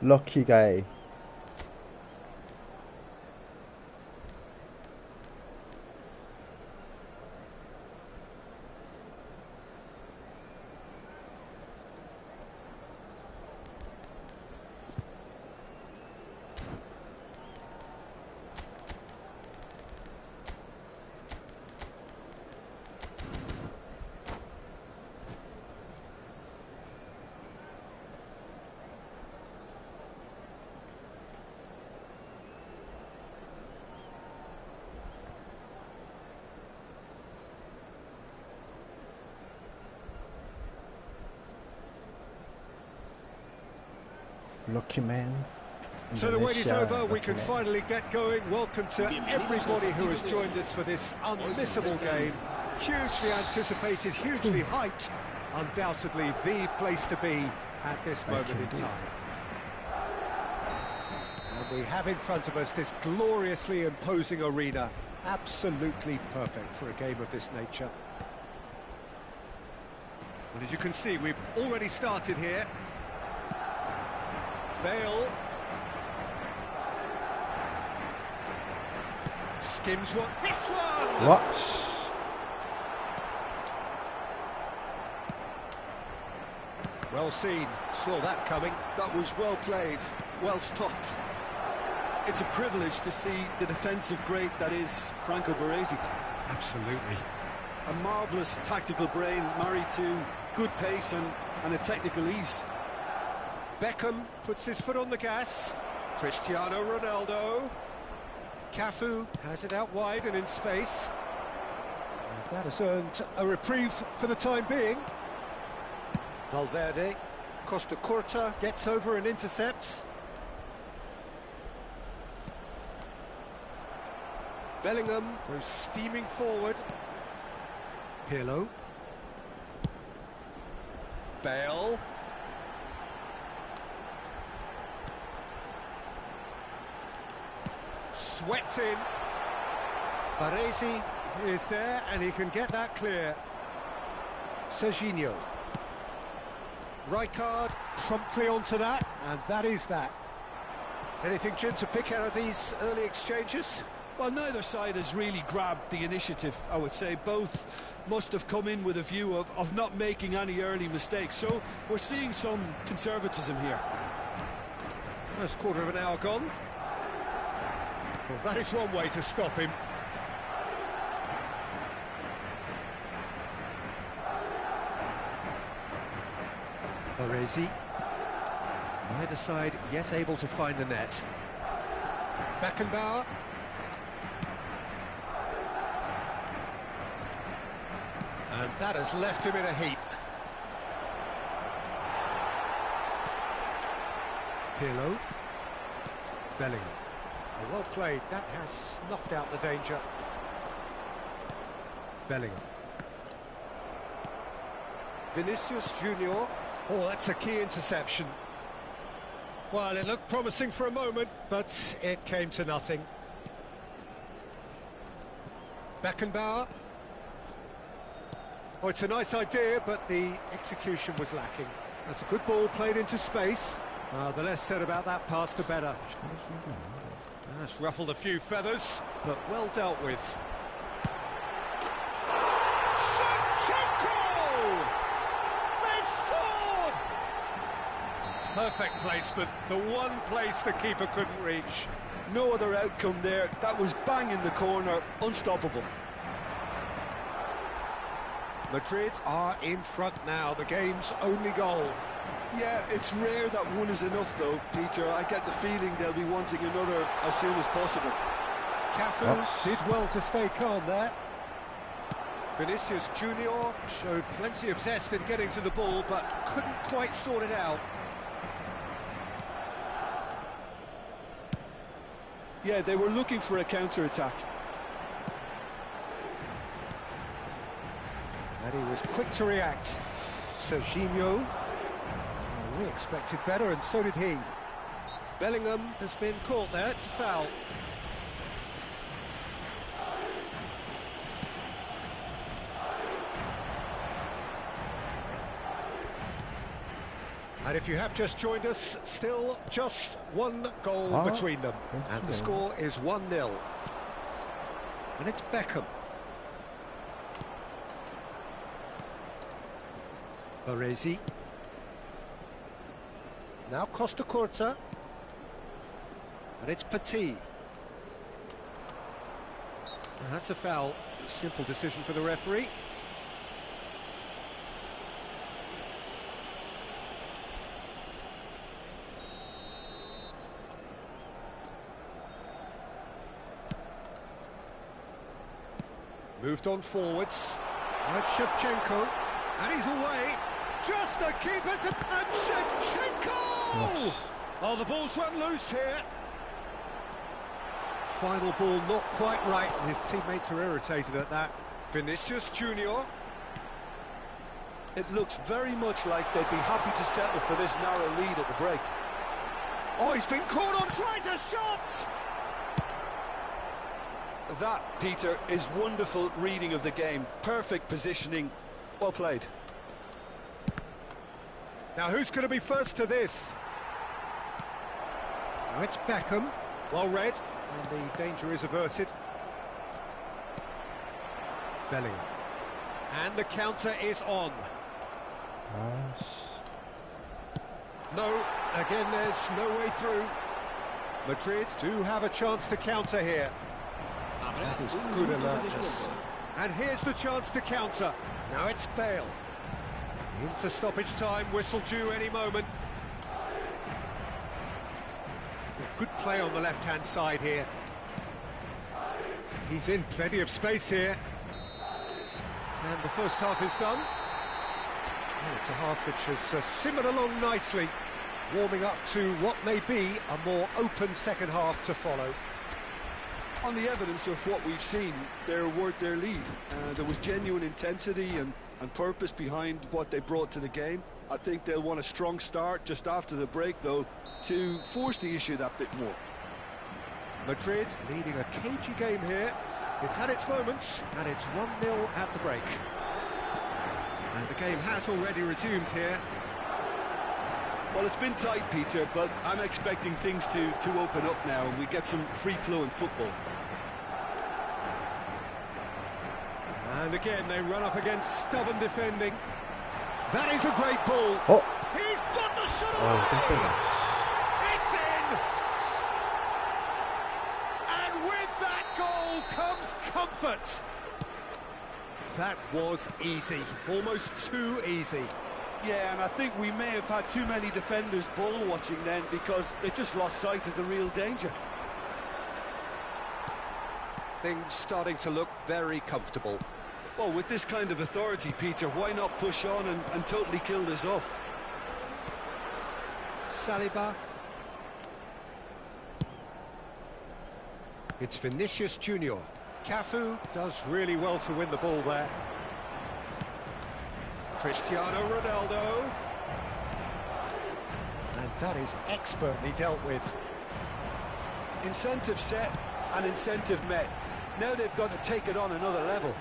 럭키 가이. Lucky man. So the wait is Indonesia, over, we lucky can man. finally get going. Welcome to everybody who has joined us for this unmissable game. Hugely anticipated, hugely hyped. Undoubtedly the place to be at this moment in time. And we have in front of us this gloriously imposing arena. Absolutely perfect for a game of this nature. Well, as you can see, we've already started here. Bale. Skims one, hits one! What? Well seen, saw that coming. That was well played, well stopped. It's a privilege to see the defensive great that is Franco Baresi. Absolutely. A marvellous tactical brain married to good pace and a technical ease. Beckham puts his foot on the gas. Cristiano Ronaldo. Cafu has it out wide and in space. And that has earned a reprieve for the time being. Valverde. Costa Curta gets over and intercepts. Bellingham goes steaming forward. Pirlo. Bale. Swept in. Baresi is there and he can get that clear. Serginho. Rijkaard promptly onto that, and that is that. Anything, Jim, to pick out of these early exchanges? Well, neither side has really grabbed the initiative, I would say. Both must have come in with a view of not making any early mistakes. So we're seeing some conservatism here. First quarter of an hour gone. Well, that is one way to stop him. Baresi. Neither side yet able to find the net. Beckenbauer. And that has left him in a heap. Pirlo. Bellingham. Oh, well played. That has snuffed out the danger. Bellingham. Vinicius Junior. Oh, that's a key interception. Well, it looked promising for a moment, but it came to nothing. Beckenbauer. Oh, it's a nice idea, but the execution was lacking. That's a good ball played into space. The less said about that pass, the better. That's ruffled a few feathers, but well dealt with. Shevchenko! They've scored! Perfect placement, the one place the keeper couldn't reach. No other outcome there. That was bang in the corner, unstoppable. Madrid are in front now, the game's only goal. Yeah, it's rare that one is enough though, Peter. I get the feeling they'll be wanting another as soon as possible. Cafu did well to stay calm there. Vinicius Junior showed plenty of zest in getting to the ball, but couldn't quite sort it out. Yeah, they were looking for a counter-attack. And he was quick to react. Serginho. Oh, we expected better, and so did he. Bellingham has been caught there, it's a foul. And if you have just joined us, still just one goal between them. And the score is 1-0. And it's Beckham. Baresi. Now Costa Curta. And it's Petit. And that's a foul. Simple decision for the referee. Moved on forwards. And Shevchenko. And he's away. Just the keeper to... And Shevchenko! Yes. Oh, the ball's run loose here. Final ball not quite right, and his teammates are irritated at that. Vinicius Junior. It looks very much like they'd be happy to settle for this narrow lead at the break. Oh, he's been caught on, tries a shot! That, Peter, is wonderful reading of the game. Perfect positioning. Well played. Now, who's going to be first to this? Now it's Beckham. Well read, and the danger is averted. Bellingham. And the counter is on. Nice. No, again there's no way through. Madrid do have a chance to counter here. That is good alertness. And here's the chance to counter. Now it's Bale. Into stoppage time, whistle due any moment. Good play on the left-hand side here. He's in plenty of space here. And the first half is done. Well, it's a half which has simmered along nicely, warming up to what may be a more open second half to follow. On the evidence of what we've seen, they're worth their lead. There was genuine intensity and purpose behind what they brought to the game. I think they'll want a strong start just after the break, though, to force the issue that bit more. Madrid leading a cagey game here. It's had its moments, and it's 1-0 at the break. And the game has already resumed here. Well, it's been tight, Peter, but I'm expecting things to open up now and we get some free-flowing football. And again, they run up against stubborn defending. That is a great ball. Oh. He's got the shot Oh, away! goodness. It's in! And with that goal comes comfort. That was easy, almost too easy. Yeah, and I think we may have had too many defenders ball watching then because they just lost sight of the real danger. Things starting to look very comfortable. Well, with this kind of authority, Peter, why not push on and totally kill this off? Saliba. It's Vinicius Junior. Cafu does really well to win the ball there. Cristiano Ronaldo. And that is expertly dealt with. Incentive set and incentive met. Now they've got to take it on another level.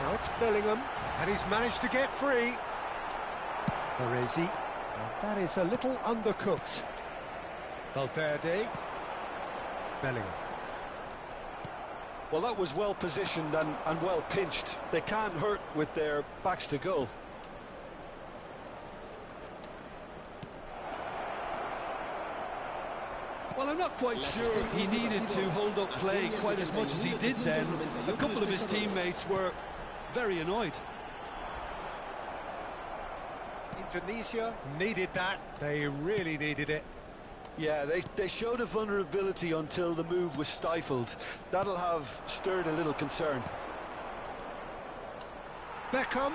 Now it's Bellingham, and he's managed to get free. Baresi, and that is a little undercooked. Valverde. Bellingham. Well, that was well positioned and well pinched. They can't hurt with their backs to goal. Well, I'm not quite sure he needed to hold up play quite as much as he did then. A couple of his teammates were very annoyed. Indonesia needed that. They really needed it. Yeah, they showed a vulnerability until the move was stifled. That'll have stirred a little concern. Beckham.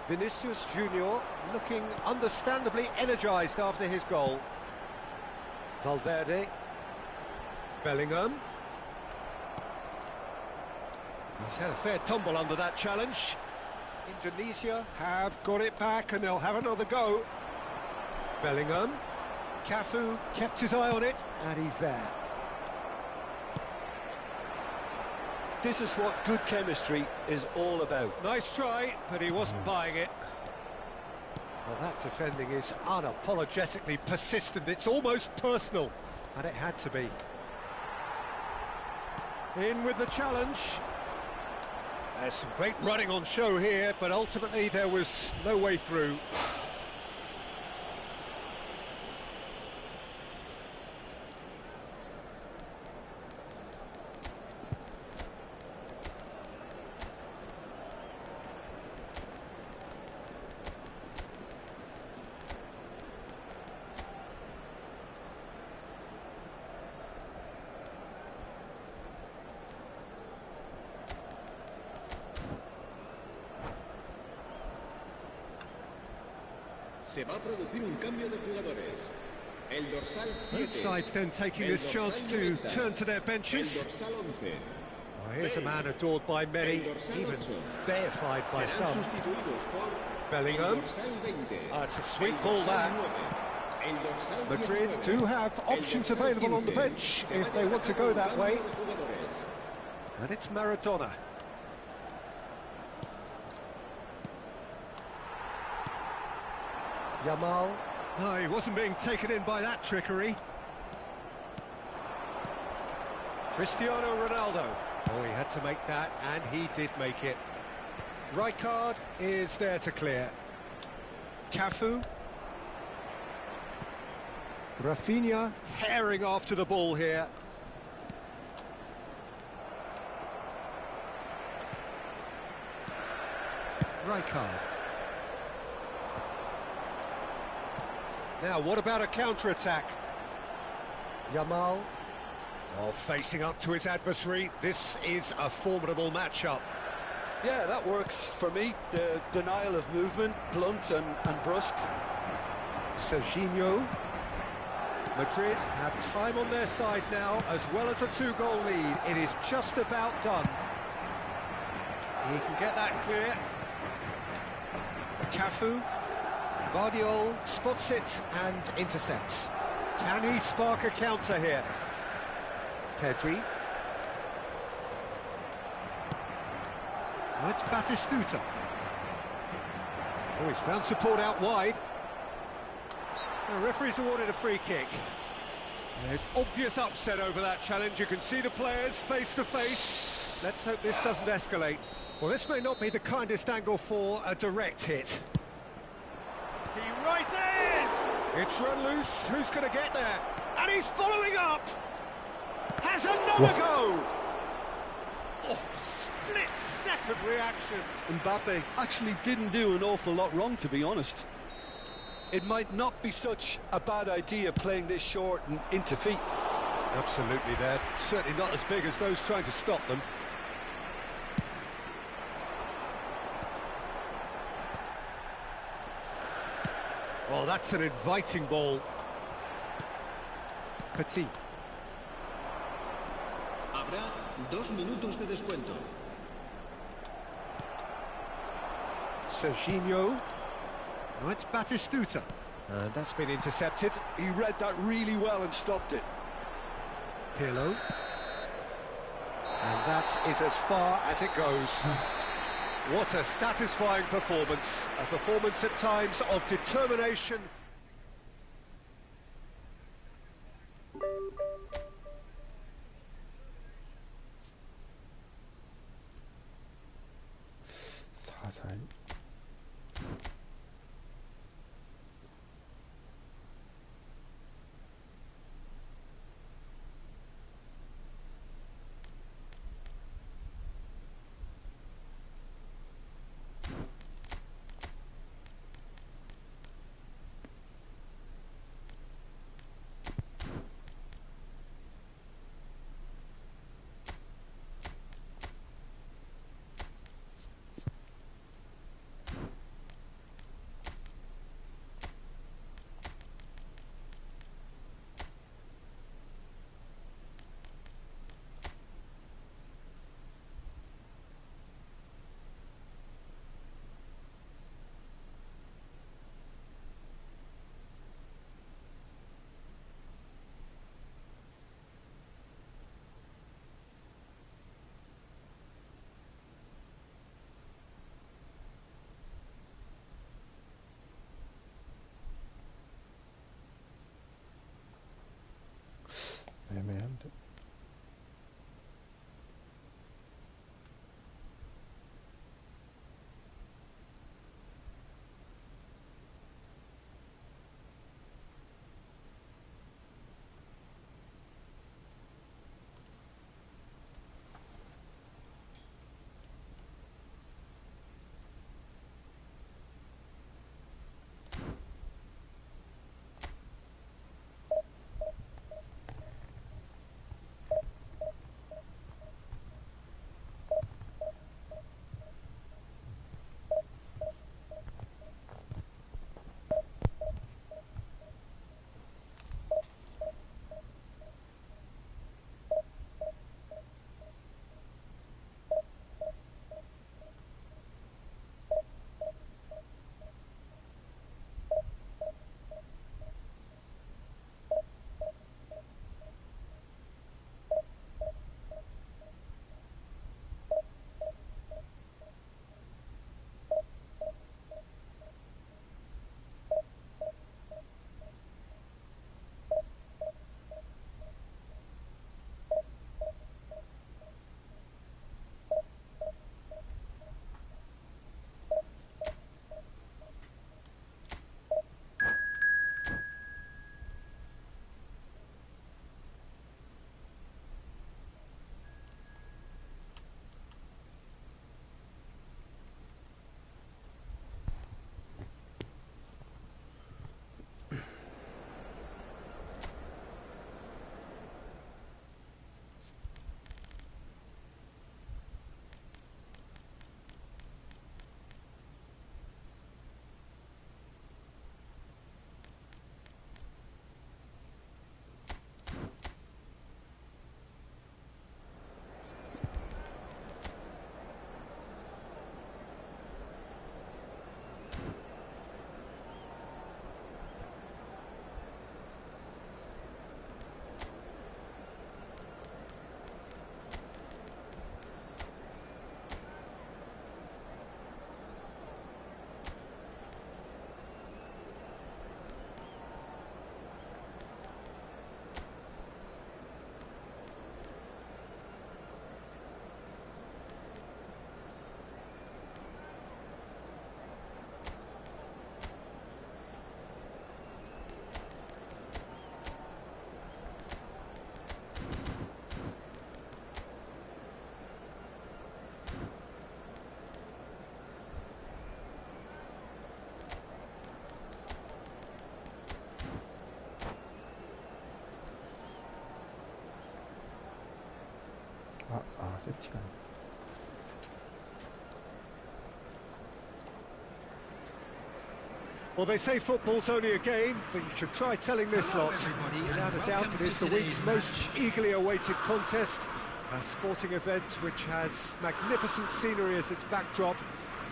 Vinicius Junior looking understandably energised after his goal. Valverde. Bellingham. He's had a fair tumble under that challenge. Indonesia have got it back and they'll have another go. Bellingham. Cafu kept his eye on it, and he's there. This is what good chemistry is all about. Nice try, but he wasn't buying it. Well, that defending is unapologetically persistent. It's almost personal, and it had to be. In with the challenge. There's some great running on show here, but ultimately there was no way through. Se va a producir un cambio de jugadores. El dorsal 7. Both sides then taking this chance to turn to their El benches. dorsal 11. Well, here's a man adored by many, even deified by Serán some. sustituidos por Bellingham. el dorsal 20. It's a sweet El ball dorsal that. 9. El dorsal Madrid 19. do have options available on the bench if they want to go that way. And it's Maradona. Yamal. No, he wasn't being taken in by that trickery. Cristiano Ronaldo. Oh, he had to make that, and he did make it. Rijkaard is there to clear. Cafu. Rafinha herring after the ball here. Rijkaard. Now, what about a counter-attack? Yamal. Oh, facing up to his adversary. This is a formidable matchup. Yeah, that works for me. The denial of movement, blunt and brusque. Serginho. Madrid have time on their side now, as well as a two-goal lead. It is just about done. He can get that clear. Cafu. Guardiola spots it and intercepts. Can he spark a counter here? Pedri. Oh, it's Batistuta. Oh, he's found support out wide. The referee's awarded a free kick. There's obvious upset over that challenge. You can see the players face to face. Let's hope this doesn't escalate. Well, this may not be the kindest angle for a direct hit. He rises! It's run loose. Who's going to get there? And he's following up! Has another go! Oh, split-second reaction. Mbappe actually didn't do an awful lot wrong, to be honest. It might not be such a bad idea playing this short and into feet. Absolutely, they're certainly not as big as those trying to stop them. Oh, that's an inviting ball. Petit. Habrá 2 minutos de descuento. Serginho. Oh, it's Batistuta. And that's been intercepted. He read that really well and stopped it. Pirlo. And that is as far as it goes. What a satisfying performance. A performance at times of determination. 세팅가 안 돼. Well, they say football's only a game, but you should try telling this lot. Without a doubt, it is the week's most eagerly awaited contest, a sporting event which has magnificent scenery as its backdrop.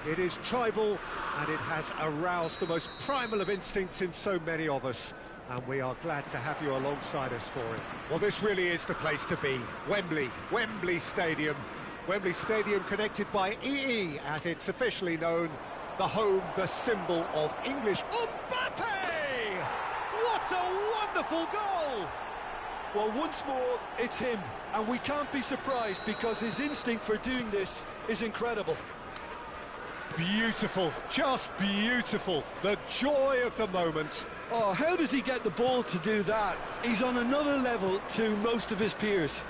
It is tribal, and it has aroused the most primal of instincts in so many of us. And we are glad to have you alongside us for it. Well, this really is the place to be. Wembley Stadium. Wembley Stadium connected by EE, as it's officially known, the home, the symbol of English. Mbappe! What a wonderful goal! Well, once more, it's him. And we can't be surprised because his instinct for doing this is incredible. Beautiful, just beautiful. The joy of the moment. Oh, how does he get the ball to do that? He's on another level to most of his peers.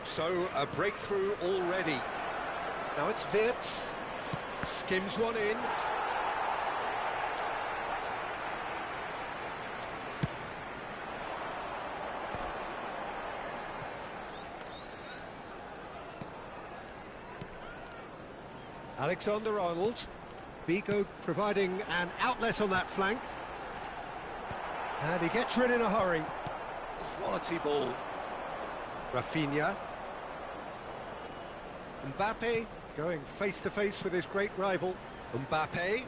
So, a breakthrough already. Now it's Wirtz. Skims one in. Alexander-Arnold. Vigo providing an outlet on that flank. And he gets rid in a hurry. Quality ball. Rafinha. Mbappe going face-to-face with his great rival. Mbappe.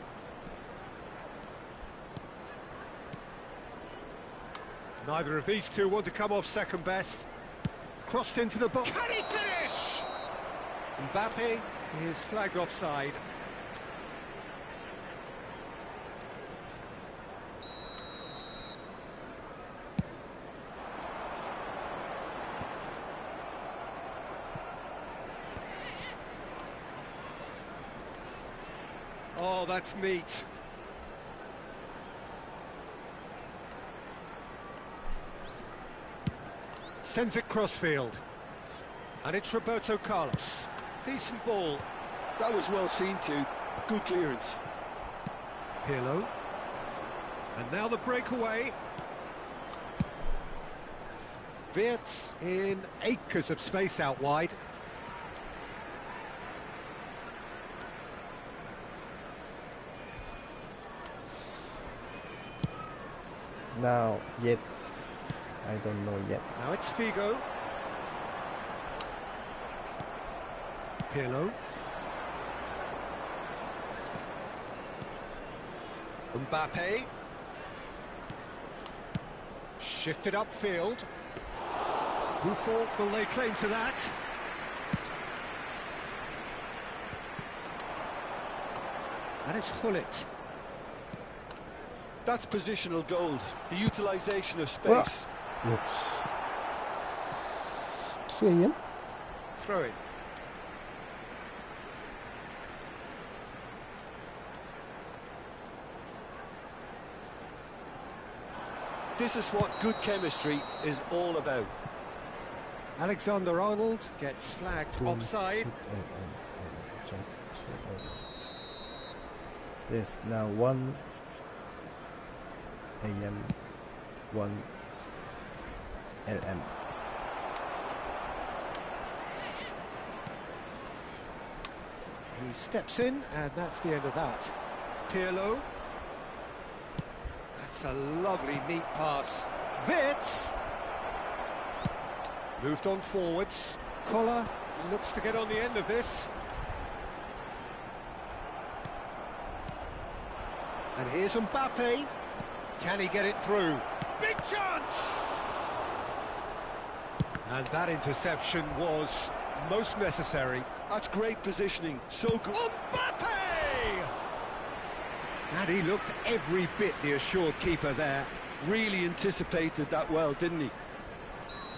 Neither of these two want to come off second best. Crossed into the box. Can he finish? Mbappe is flagged offside. Oh, that's neat. Sends it crossfield. And it's Roberto Carlos. Decent ball. That was well seen too. Good clearance. Pirlo. And now the breakaway. Wirtz in acres of space out wide. Now, yet. I don't know yet. Now it's Figo. Pirlo. Mbappe. Shifted upfield. Buffon will lay claim to that. And it's Hullet. That's positional gold, the utilisation of space. Looks 2 a.m. Throw it. This is what good chemistry is all about. Alexander-Arnold gets flagged offside. Just 2 Yes, now 1 a.m. 1 LM. He steps in, and that's the end of that. Pirlo. That's a lovely, neat pass. Wirtz. Moved on forwards. Collar looks to get on the end of this. And here's Mbappe. Can he get it through? Big chance! And that interception was most necessary. That's great positioning, so good. Mbappe! And he looked every bit the assured keeper there. Really anticipated that well, didn't he?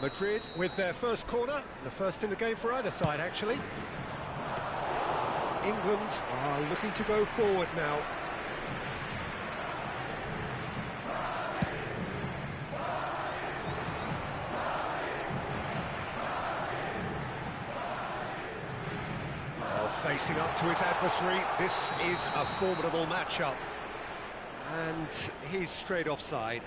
Madrid with their first corner, the first in the game for either side, actually. England are looking to go forward now. Facing up to his adversary, this is a formidable matchup. And he's straight offside.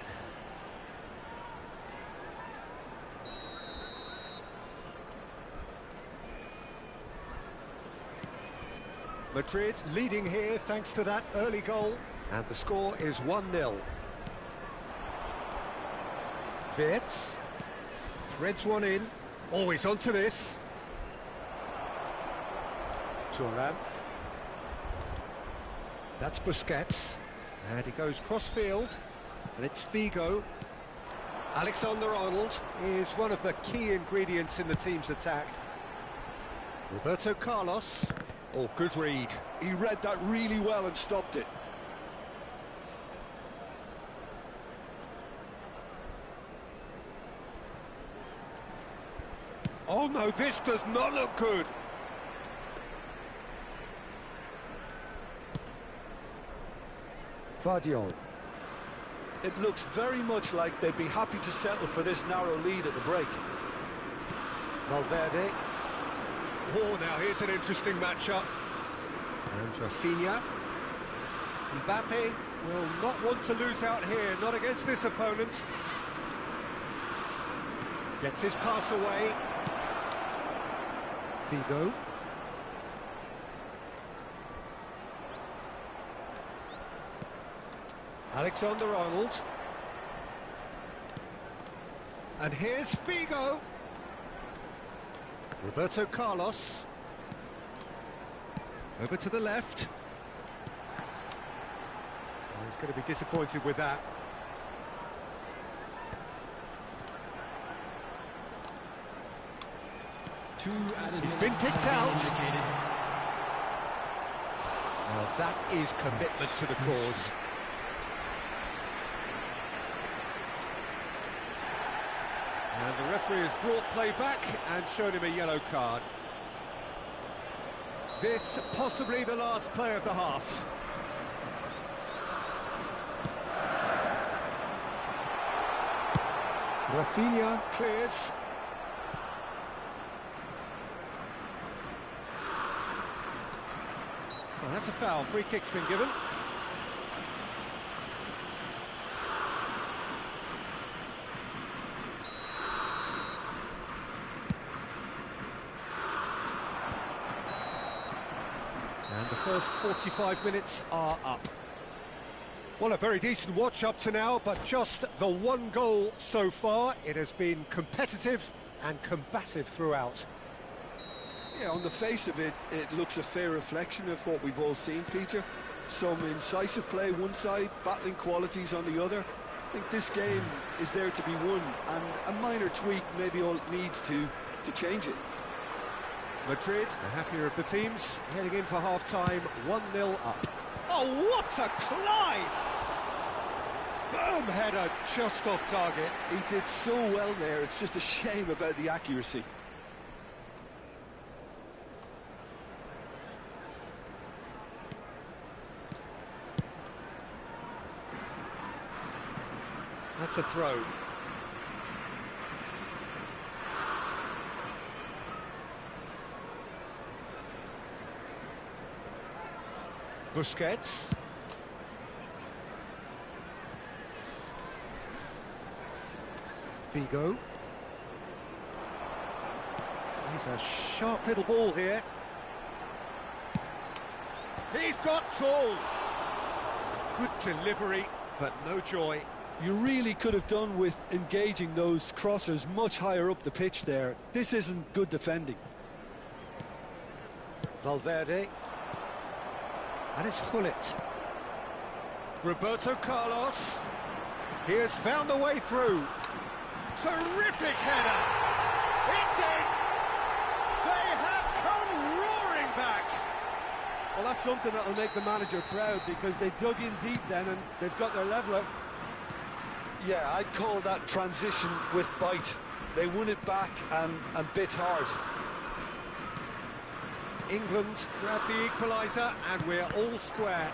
Madrid leading here thanks to that early goal. And the score is 1-0. Wirtz threads one in. Always onto this. Thuram. That's Busquets. And he goes cross-field. And it's Figo. Alexander-Arnold is one of the key ingredients in the team's attack. Roberto Carlos. Oh, good read. He read that really well and stopped it. Oh no, this does not look good. Guardiola. It looks very much like they'd be happy to settle for this narrow lead at the break. Valverde. Oh, now here's an interesting matchup. And Rafinha. Mbappe will not want to lose out here, not against this opponent. Gets his pass away. Figo. Alexander-Arnold. And here's Figo. Roberto Carlos. Over to the left. Oh, he's going to be disappointed with that. He's been kicked out. Well, that is commitment to the cause. And the referee has brought play back and shown him a yellow card. This possibly the last play of the half. Rafinha clears. Well, that's a foul. Free kick's been given. And the first 45 minutes are up. Well, a very decent watch up to now, but just the one goal so far. It has been competitive and combative throughout. Yeah, on the face of it, it looks a fair reflection of what we've all seen, Peter. Some incisive play one side, battling qualities on the other. I think this game is there to be won, and a minor tweak maybe all it needs to change it. Madrid, the happier of the teams, heading in for half-time, 1-0 up. Oh, what a climb! Firm header just off target. He did so well there, it's just a shame about the accuracy. That's a throw. Busquets. Figo. He's a sharp little ball here. He's got tall. Good delivery, but no joy. You really could have done with engaging those crossers much higher up the pitch there. This isn't good defending. Valverde. And it's Gullit. Roberto Carlos. He has found the way through. Terrific header. It's in. They have come roaring back. Well, that's something that'll make the manager proud, because they dug in deep then and they've got their leveller. Yeah, I'd call that transition with bite. They won it back and bit hard. England grab the equaliser and we're all square.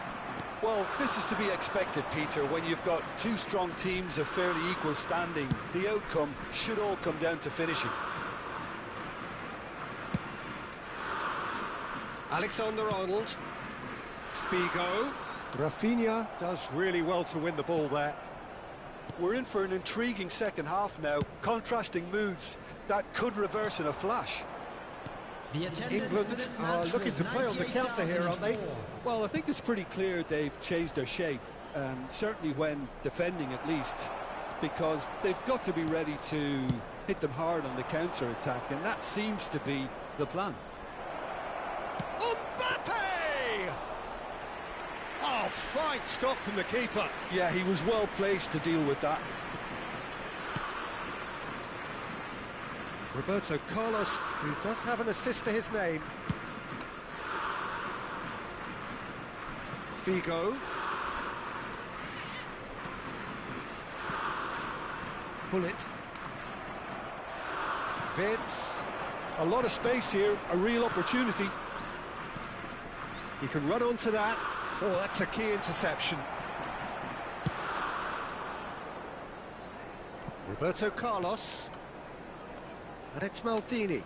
Well, this is to be expected, Peter, when you've got two strong teams of fairly equal standing. The outcome should all come down to finishing. Alexander-Arnold. Figo. Rafinha does really well to win the ball there. We're in for an intriguing second half now. Contrasting moods that could reverse in a flash. England are looking to play on the counter here, aren't they? Well, I think it's pretty clear they've changed their shape, certainly when defending at least, because they've got to be ready to hit them hard on the counter-attack, and that seems to be the plan. Mbappe! Oh, fine stop from the keeper. Yeah, he was well placed to deal with that. Roberto Carlos, who does have an assist to his name. Figo. Gullit. Vids. A lot of space here, a real opportunity. He can run onto that. Oh, that's a key interception. Roberto Carlos. And it's Maldini.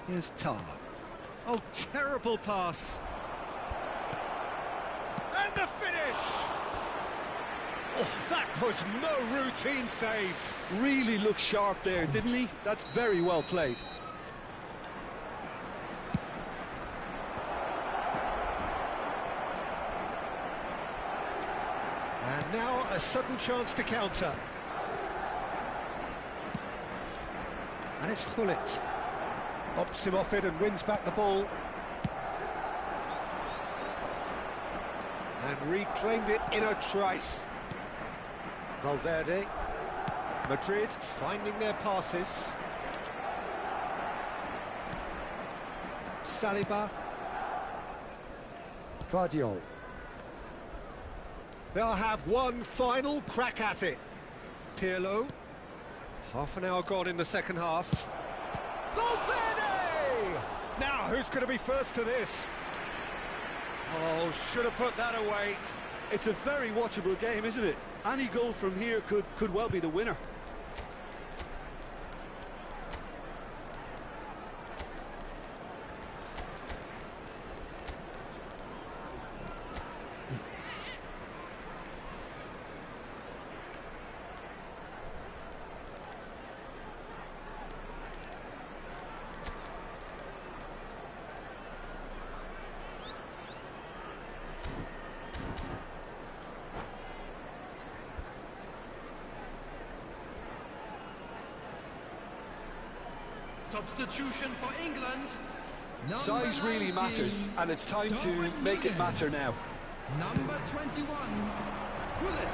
Here's Tar. Oh, terrible pass. And the finish! Oh, that was no routine save. Really looked sharp there, didn't he? That's very well played. And now a sudden chance to counter. And it's Gullit. Bops him off it and wins back the ball. And reclaimed it in a trice. Valverde. Madrid finding their passes. Saliba. Guardiola. They'll have one final crack at it. Pirlo. Half an hour gone in the second half. Valverde! Now, who's going to be first to this? Oh, should have put that away. It's a very watchable game, isn't it? Any goal from here could well be the winner. Substitution for England. Size really matters, and it's time to make it matter now. Number 21, Gullit.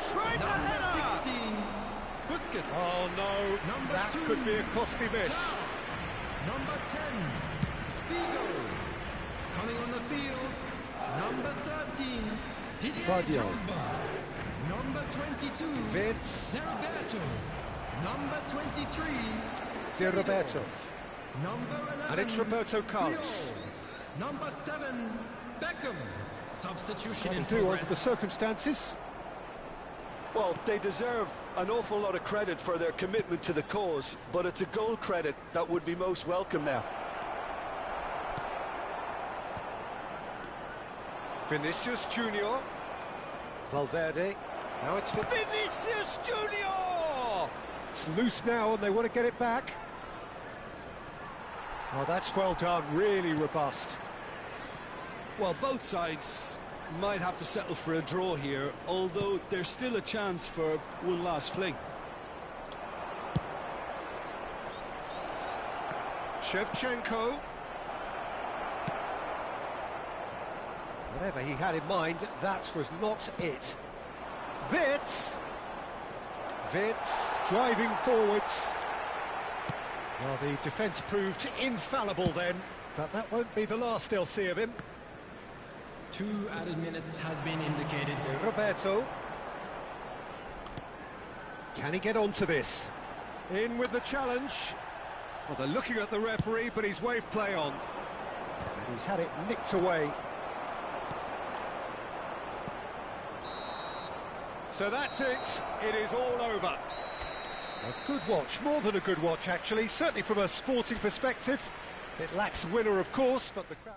Tries a header! 16, Busquets. Oh no, Number that 2, could be a costly miss. Number 10, Figo. Coming on the field, number 13, Didier Guardiola. Drogba. Number 22, Vids. Roberto. Number 23, Roberto. Number 11, And it's Roberto Carlos. Puyol. Number 7, Beckham. Substitution in Do progress. under the circumstances. Well, they deserve an awful lot of credit for their commitment to the cause, but it's a goal credit that would be most welcome now. Vinicius Junior. Valverde. Now it's Vinicius Junior! It's loose now and they want to get it back. Oh, that's well done, really robust. Well, both sides might have to settle for a draw here, although there's still a chance for one last fling. Shevchenko. Whatever he had in mind, that was not it. Wits driving forwards. Well, the defence proved infallible then, but that won't be the last they'll see of him. 2 added minutes has been indicated. Roberto. Can he get onto this? In with the challenge. Well, they're looking at the referee, but he's waved play on. And he's had it nicked away. So that's it. It is all over. A good watch, more than a good watch, actually. Certainly from a sporting perspective. It lacks winner, of course, but the crowd...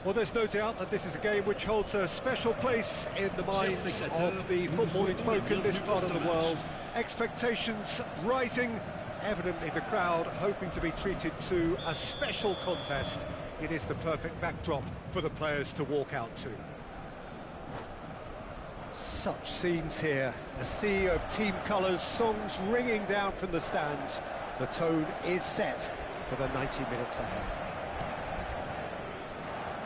Well, there's no doubt that this is a game which holds a special place in the minds of the footballing folk in this part of the world. Expectations rising, evidently the crowd hoping to be treated to a special contest. It is the perfect backdrop for the players to walk out to. Such scenes here, a sea of team colours, songs ringing down from the stands. The tone is set for the 90 minutes ahead.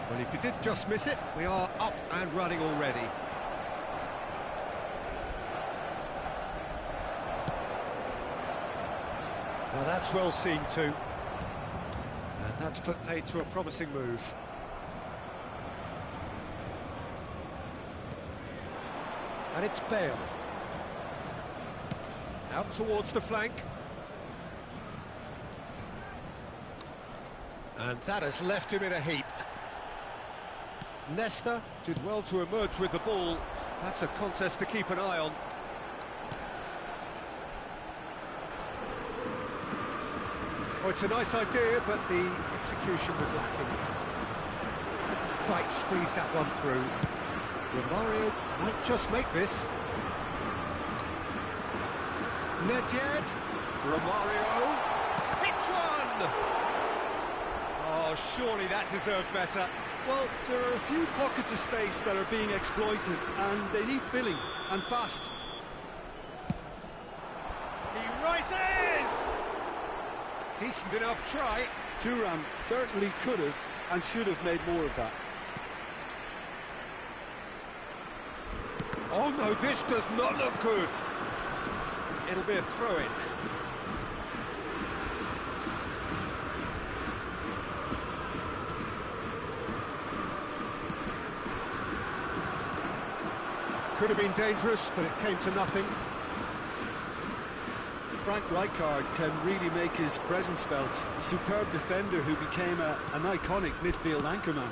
Well, if you did just miss it, we are up and running already. Now that's well seen too. And that's put paid to a promising move. And it's Bale. Out towards the flank. And that has left him in a heap. Nesta did well to emerge with the ball. That's a contest to keep an eye on. Oh, it's a nice idea, but the execution was lacking. Couldn't quite squeeze that one through. Romario might just make this. Nedved. Romario hits one! Oh, surely that deserves better. Well, there are a few pockets of space that are being exploited, and they need filling, and fast. He rises! Decent enough try. Thuram certainly could have and should have made more of that. Oh no, this does not look good. It'll be a throw-in. Could have been dangerous, but it came to nothing. Frank Rijkaard can really make his presence felt. A superb defender who became an iconic midfield anchorman.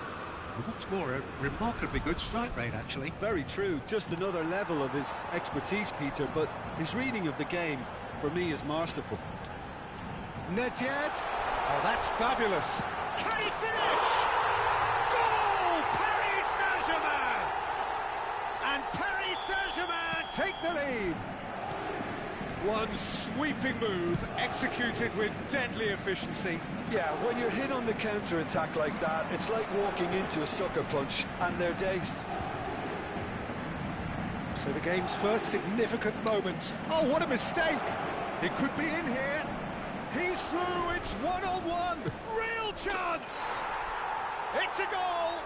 What's more, a remarkably good strike rate, actually. Very true, just another level of his expertise, Peter, but his reading of the game, for me, is masterful. Nedved. Oh, that's fabulous. Can he finish? Goal! Paris Saint-Germain! And Paris Saint-Germain take the lead. One sweeping move, executed with deadly efficiency. Yeah, when you're hit on the counter-attack like that, it's like walking into a sucker punch, and they're dazed. So the game's first significant moments. Oh, what a mistake! It could be in here. He's through, it's one-on-one. Real chance! It's a goal!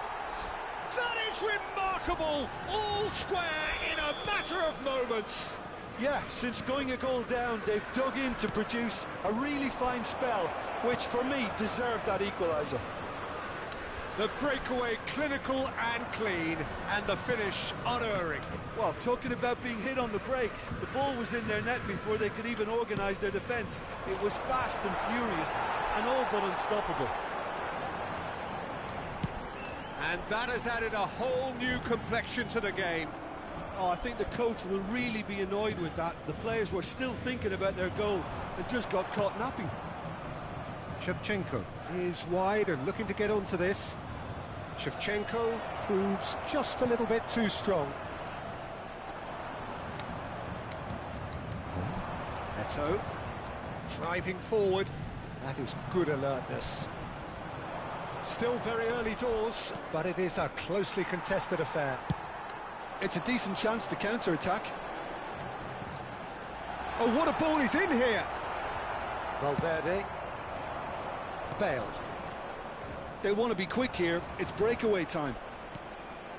That is remarkable! All square in a matter of moments. Yeah, since going a goal down, they've dug in to produce a really fine spell, which for me deserved that equaliser. The breakaway clinical and clean, and the finish unerring. Well, talking about being hit on the break, the ball was in their net before they could even organise their defence. It was fast and furious, and all but unstoppable. And that has added a whole new complexion to the game. Oh, I think the coach will really be annoyed with that. The players were still thinking about their goal and just got caught napping. Shevchenko is wide and looking to get onto this. Shevchenko proves just a little bit too strong. Eto driving forward. That is good alertness. Still very early doors, but it is a closely contested affair. It's a decent chance to counter-attack. Oh, what a ball is in here! Valverde. Bale. They want to be quick here. It's breakaway time.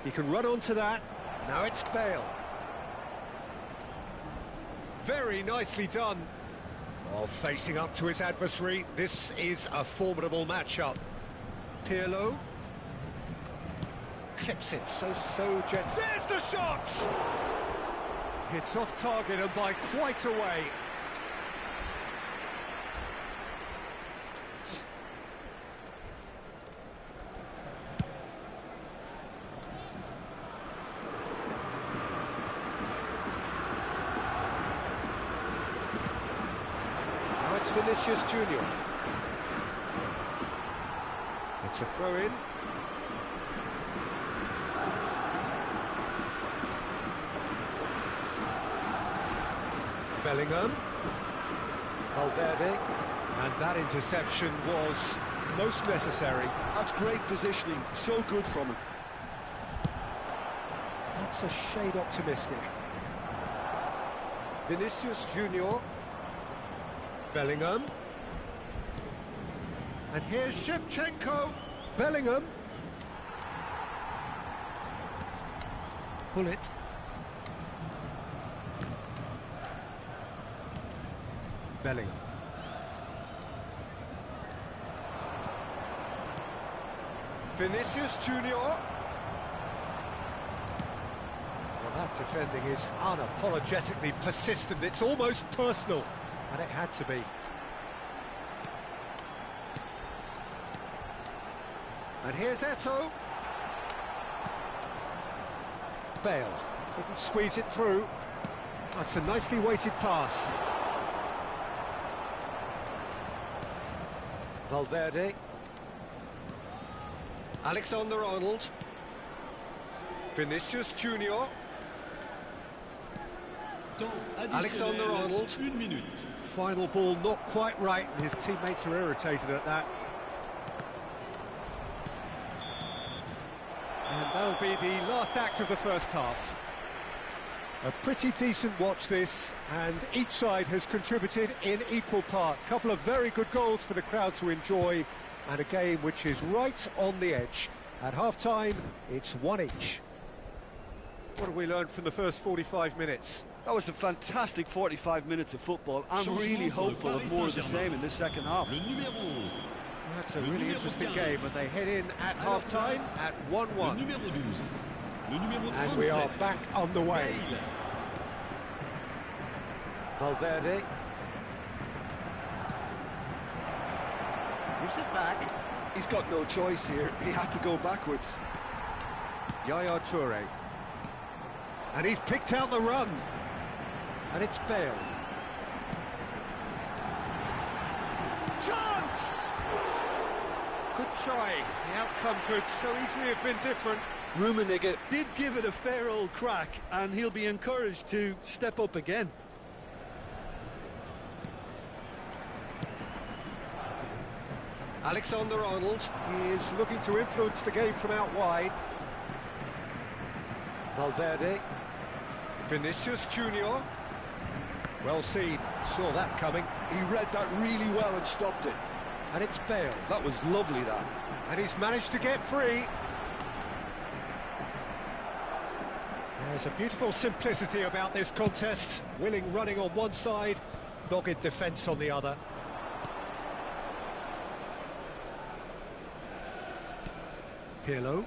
He can run onto that. Now it's Bale. Very nicely done. Oh, facing up to his adversary. This is a formidable matchup. Pirlo. Clips it so gently. There's the shot! It's off target and by quite a way. Now it's Vinicius Junior. It's a throw-in. Bellingham. Valverde. And that interception was most necessary. That's great positioning, so good from him. That's a shade optimistic. Vinicius Junior. Bellingham. And here's Shevchenko. Bellingham. Pull it. Bellingham. Vinicius Junior. Well, that defending is unapologetically persistent. It's almost personal, and it had to be. And here's Eto'o. Bale couldn't squeeze it through. That's a nicely weighted pass. Valverde. Alexander-Arnold. Vinicius Junior. Alexander-Arnold. 1 minute. Final ball not quite right, and his teammates are irritated at that. And that'll be the last act of the first half. A pretty decent watch this, and each side has contributed in equal part. A couple of very good goals for the crowd to enjoy, and a game which is right on the edge. At half-time, it's one each. What have we learned from the first 45 minutes? That was a fantastic 45 minutes of football. I'm really hopeful of more of the same in this second half. Le numéro 11. That's a really interesting game, and they head in at half-time at 1-1. Le numéro 12. Le numéro 37. And we are back underway. Bale. Valverde. Gives it back. He's got no choice here. He had to go backwards. Yaya Toure. And he's picked out the run. And it's Bale. Chance! Good try. The outcome could so easily have been different. Rummenigge did give it a fair old crack, and he'll be encouraged to step up again. Alexander-Arnold is looking to influence the game from out wide. Valverde. Vinicius Junior. Well seen, saw that coming. He read that really well and stopped it. And it's Bale. That was lovely, that. And he's managed to get free. There's a beautiful simplicity about this contest. Willing running on one side, dogged defence on the other. Pirlo.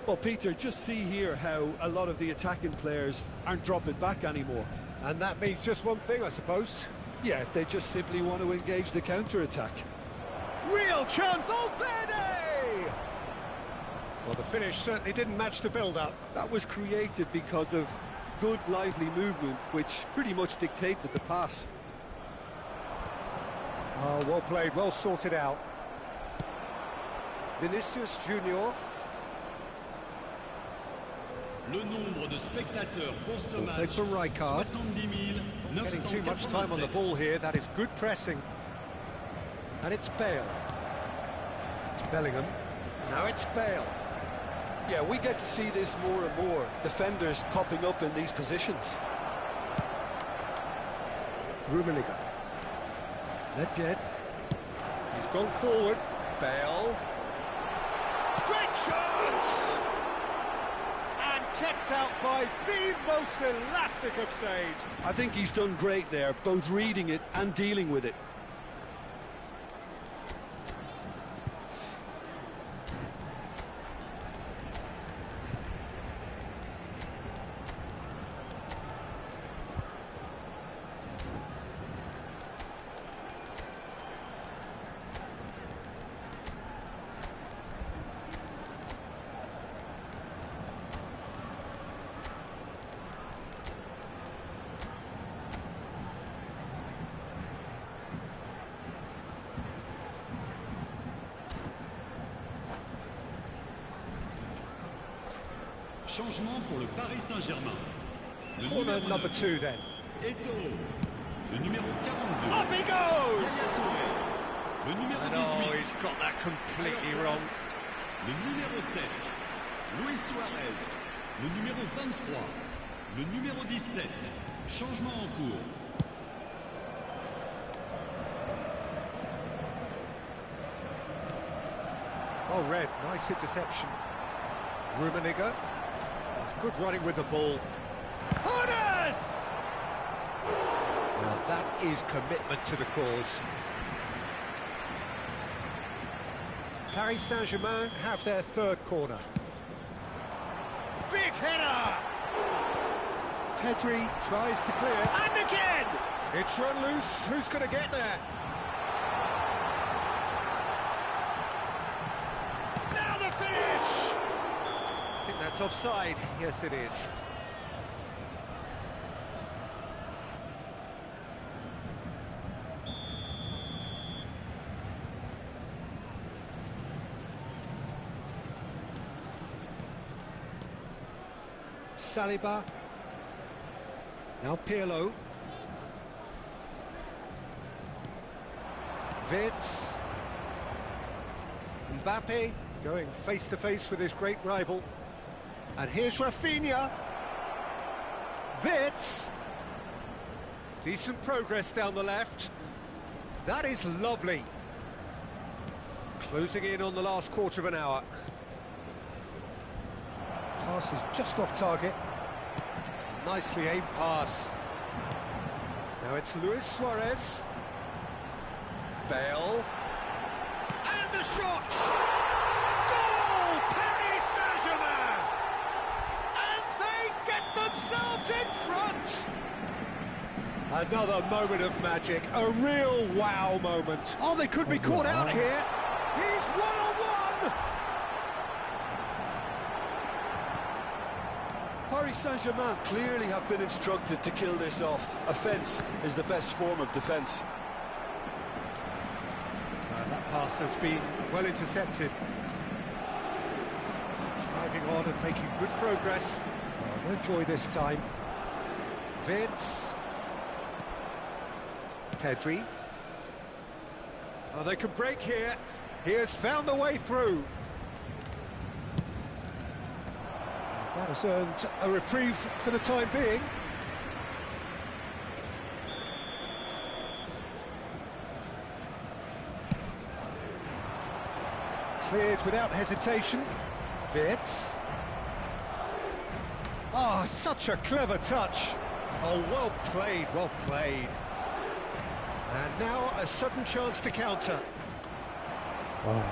Well, Peter, just see here how a lot of the attacking players aren't dropping back anymore. And that means just one thing, I suppose. Yeah, they just simply want to engage the counter-attack. Real chance, Valverde! Well, the finish certainly didn't match the build-up. That was created because of good, lively movement, which pretty much dictated the pass. Oh, well played, well sorted out. Vinicius Junior. Le nombre de spectateurs pour ce Well played match, from Rijkaard. 70 Getting too much time on the 987. ball here, that is good pressing. And it's Bale. It's Bellingham. Now it's Bale. Yeah, we get to see this more and more. Defenders popping up in these positions. Rummenigge. Nedved. He's gone forward. Bale. Great chance! And kept out by the most elastic of saves. I think he's done great there, both reading it and dealing with it. Changement pour le Paris Saint-Germain. Le Corner numéro number 9. 2 then. Eto'o. Le numéro 42. Up he goes! Le numéro And 18. he's got that completely wrong. Le numéro 7. Luis Suarez. Le numéro 23. Le numéro 17. Changement en cours. Oh, Red, nice interception. Rummenigge. It's good running with the ball. Hodes! Well, that is commitment to the cause. Paris Saint-Germain have their third corner. Big header! Pedri tries to clear, and again! It's run loose, who's going to get there? Now the finish! I think that's offside, yes it is. Saliba. Now Pirlo. Vitz. Mbappe going face to face with his great rival. And here's Rafinha. Vitz. Decent progress down the left. That is lovely. Closing in on the last quarter of an hour. Pass is just off target. Nicely aimed pass. Now it's Luis Suarez. Bale. And the shot! Goal! Paris Saint-Germain! And they get themselves in front! Another moment of magic, a real wow moment. Oh, they could be caught out here. He's one-on-one! Paris Saint-Germain clearly have been instructed to kill this off. Offence is the best form of defence. That pass has been well intercepted. Driving on and making good progress. Oh, no joy this time. Vitz. Pedri. Oh, they could break here. He has found a way through. That has earned a reprieve for the time being. Cleared without hesitation. Vitz. Oh, such a clever touch. Oh, well played, well played. And now a sudden chance to counter. Oh,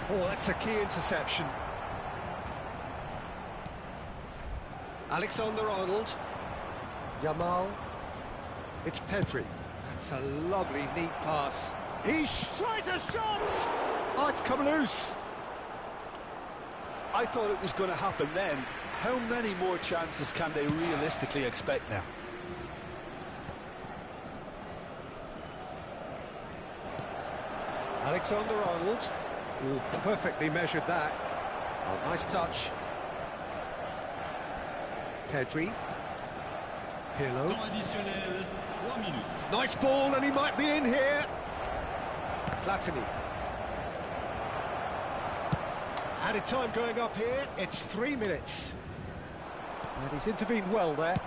that's a key interception. Alexander-Arnold. Yamal. It's Pedri. That's a lovely, neat pass. He tries a shot! Oh, it's come loose. I thought it was going to happen then. How many more chances can they realistically expect now? Alexander-Arnold. Oh, perfectly measured that. Oh, nice touch. Pedri. Pirlo. Temps additionnel, 3 minutes. Nice ball, and he might be in here. Platini. Added time going up here. It's 3 minutes. And he's intervened well there.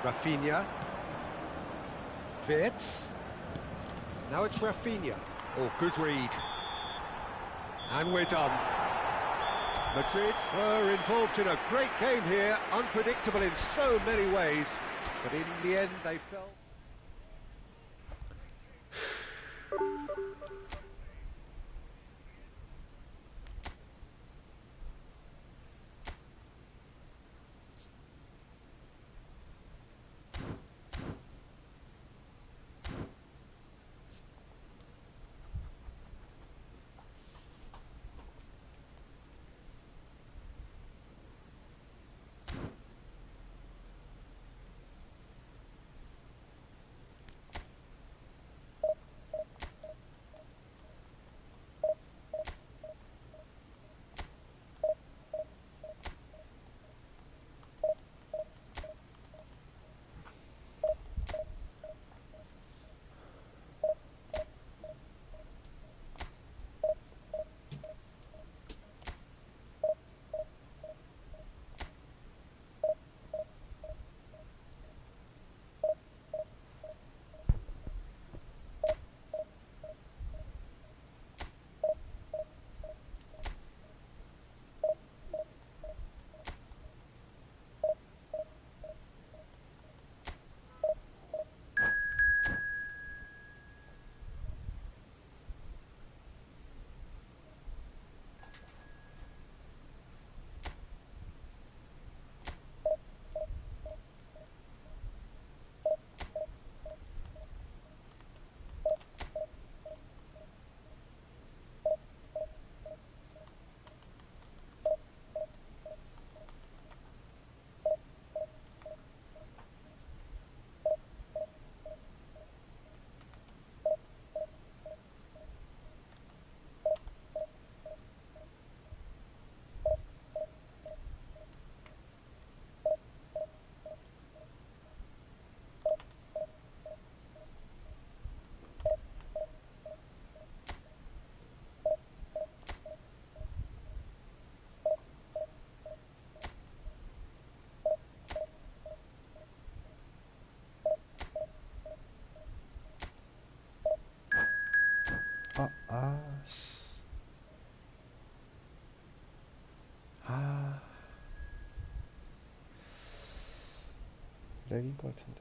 Rafinha. Vitz. Now it's Rafinha. Oh, good read. And we're done. Madrid were involved in a great game here, unpredictable in so many ways, but in the end they fell. 렉인 것 같은데.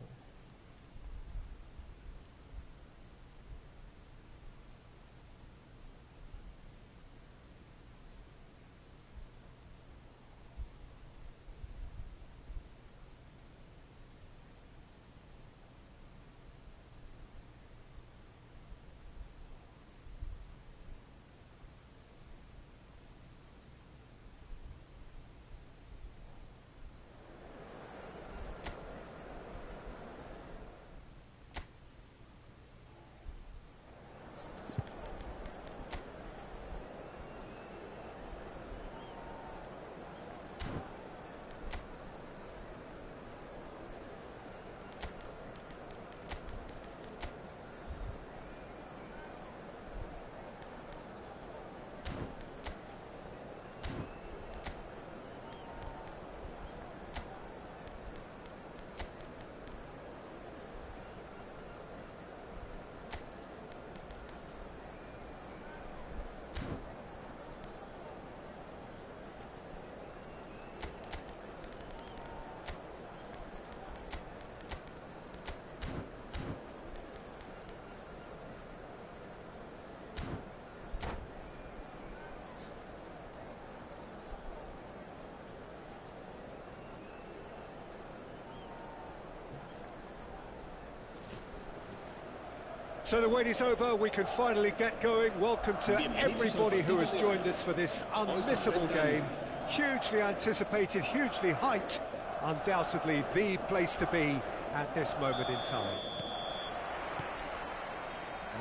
So the wait is over, we can finally get going. Welcome to everybody who has joined us for this unmissable game. Hugely anticipated, hugely hyped, undoubtedly the place to be at this moment in time.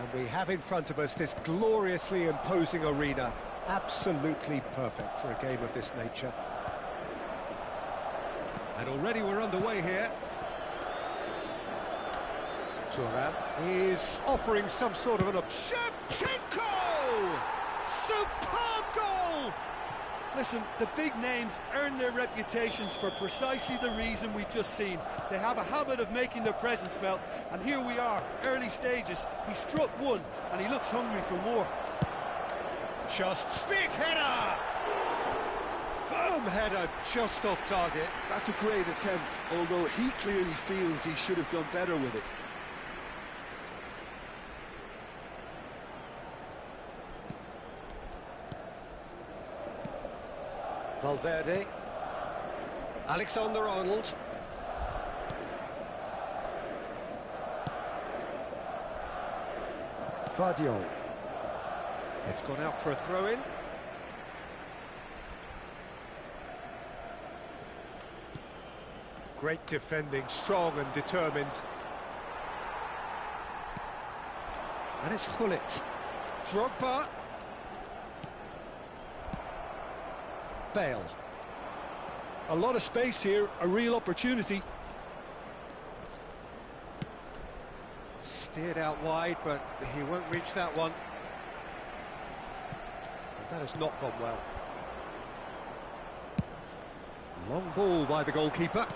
And we have in front of us this gloriously imposing arena, absolutely perfect for a game of this nature. And already we're underway here. Thuram is offering some sort of an... Shevchenko! Superb goal! Listen, the big names earn their reputations for precisely the reason we've just seen. They have a habit of making their presence felt, and here we are, early stages. He struck one, and he looks hungry for more. Just big header! Firm header, just off target. That's a great attempt, although he clearly feels he should have done better with it. Valverde, Alexander-Arnold, Vardiol. It's gone out for a throw-in. Great defending, strong and determined. And it's Gullit. Drogba. Bale. A lot of space here, a real opportunity. Steered out wide, but he won't reach that one. That has not gone well. Long ball by the goalkeeper.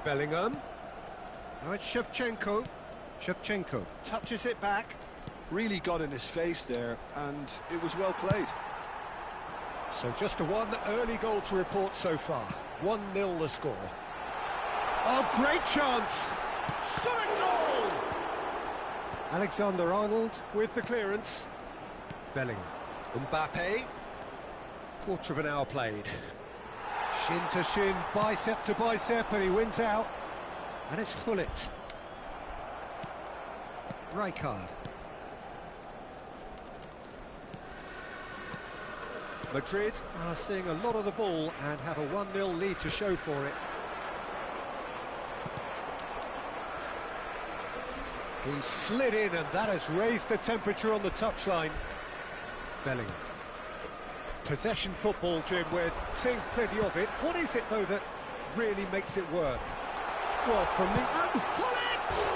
Bellingham. Now it's Shevchenko. Shevchenko touches it back. Really got in his face there, and it was well played. So just one early goal to report so far. 1-0 the score. Oh, great chance! Solid goal! Alexander-Arnold with the clearance. Bellingham. Mbappe. Quarter of an hour played. Shin to shin, bicep to bicep, and he wins out. And it's Gullit. Rijkaard. Madrid are seeing a lot of the ball and have a 1-0 lead to show for it. He slid in and that has raised the temperature on the touchline. Bellingham. Possession football, Jim, we're seeing plenty of it. What is it, though, that really makes it work? Well, for me... And Gullit!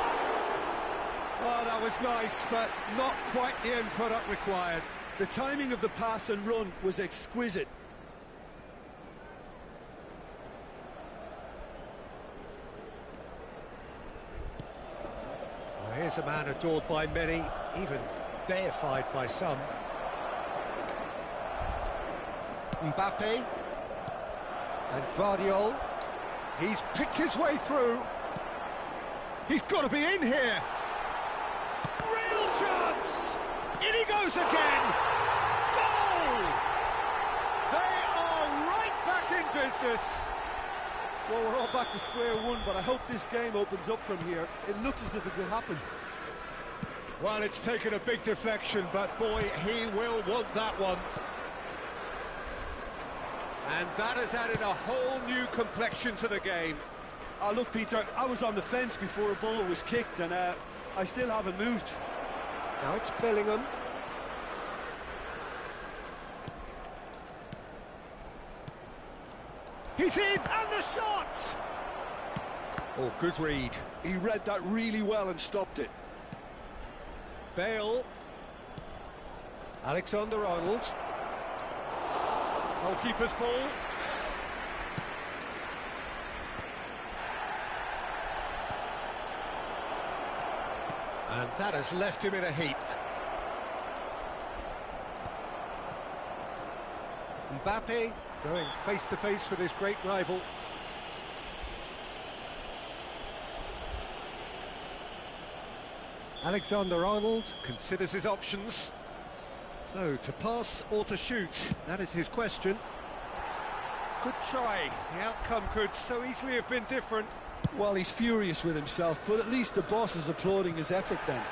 Oh, that was nice, but not quite the end product required. The timing of the pass and run was exquisite. Well, here's a man adored by many, even deified by some. Mbappe and Vardiol. He's picked his way through. He's got to be in here. Real chance. In he goes again. Goal! They are right back in business. Well, we're all back to square one, but I hope this game opens up from here. It looks as if it could happen. Well, it's taken a big deflection, but boy, he will want that one. And that has added a whole new complexion to the game. Oh, look, Peter, I was on the fence before a ball was kicked, and I still haven't moved. Now it's Bellingham. He's in, and the shot! Oh, good read. He read that really well and stopped it. Bale. Alexander-Arnold. Goalkeeper's ball. And that has left him in a heap. Mbappe going face-to-face with his great rival. Alexander-Arnold considers his options. So, to pass or to shoot, that is his question. Good try. The outcome could so easily have been different. Well, he's furious with himself, but at least the boss is applauding his effort then.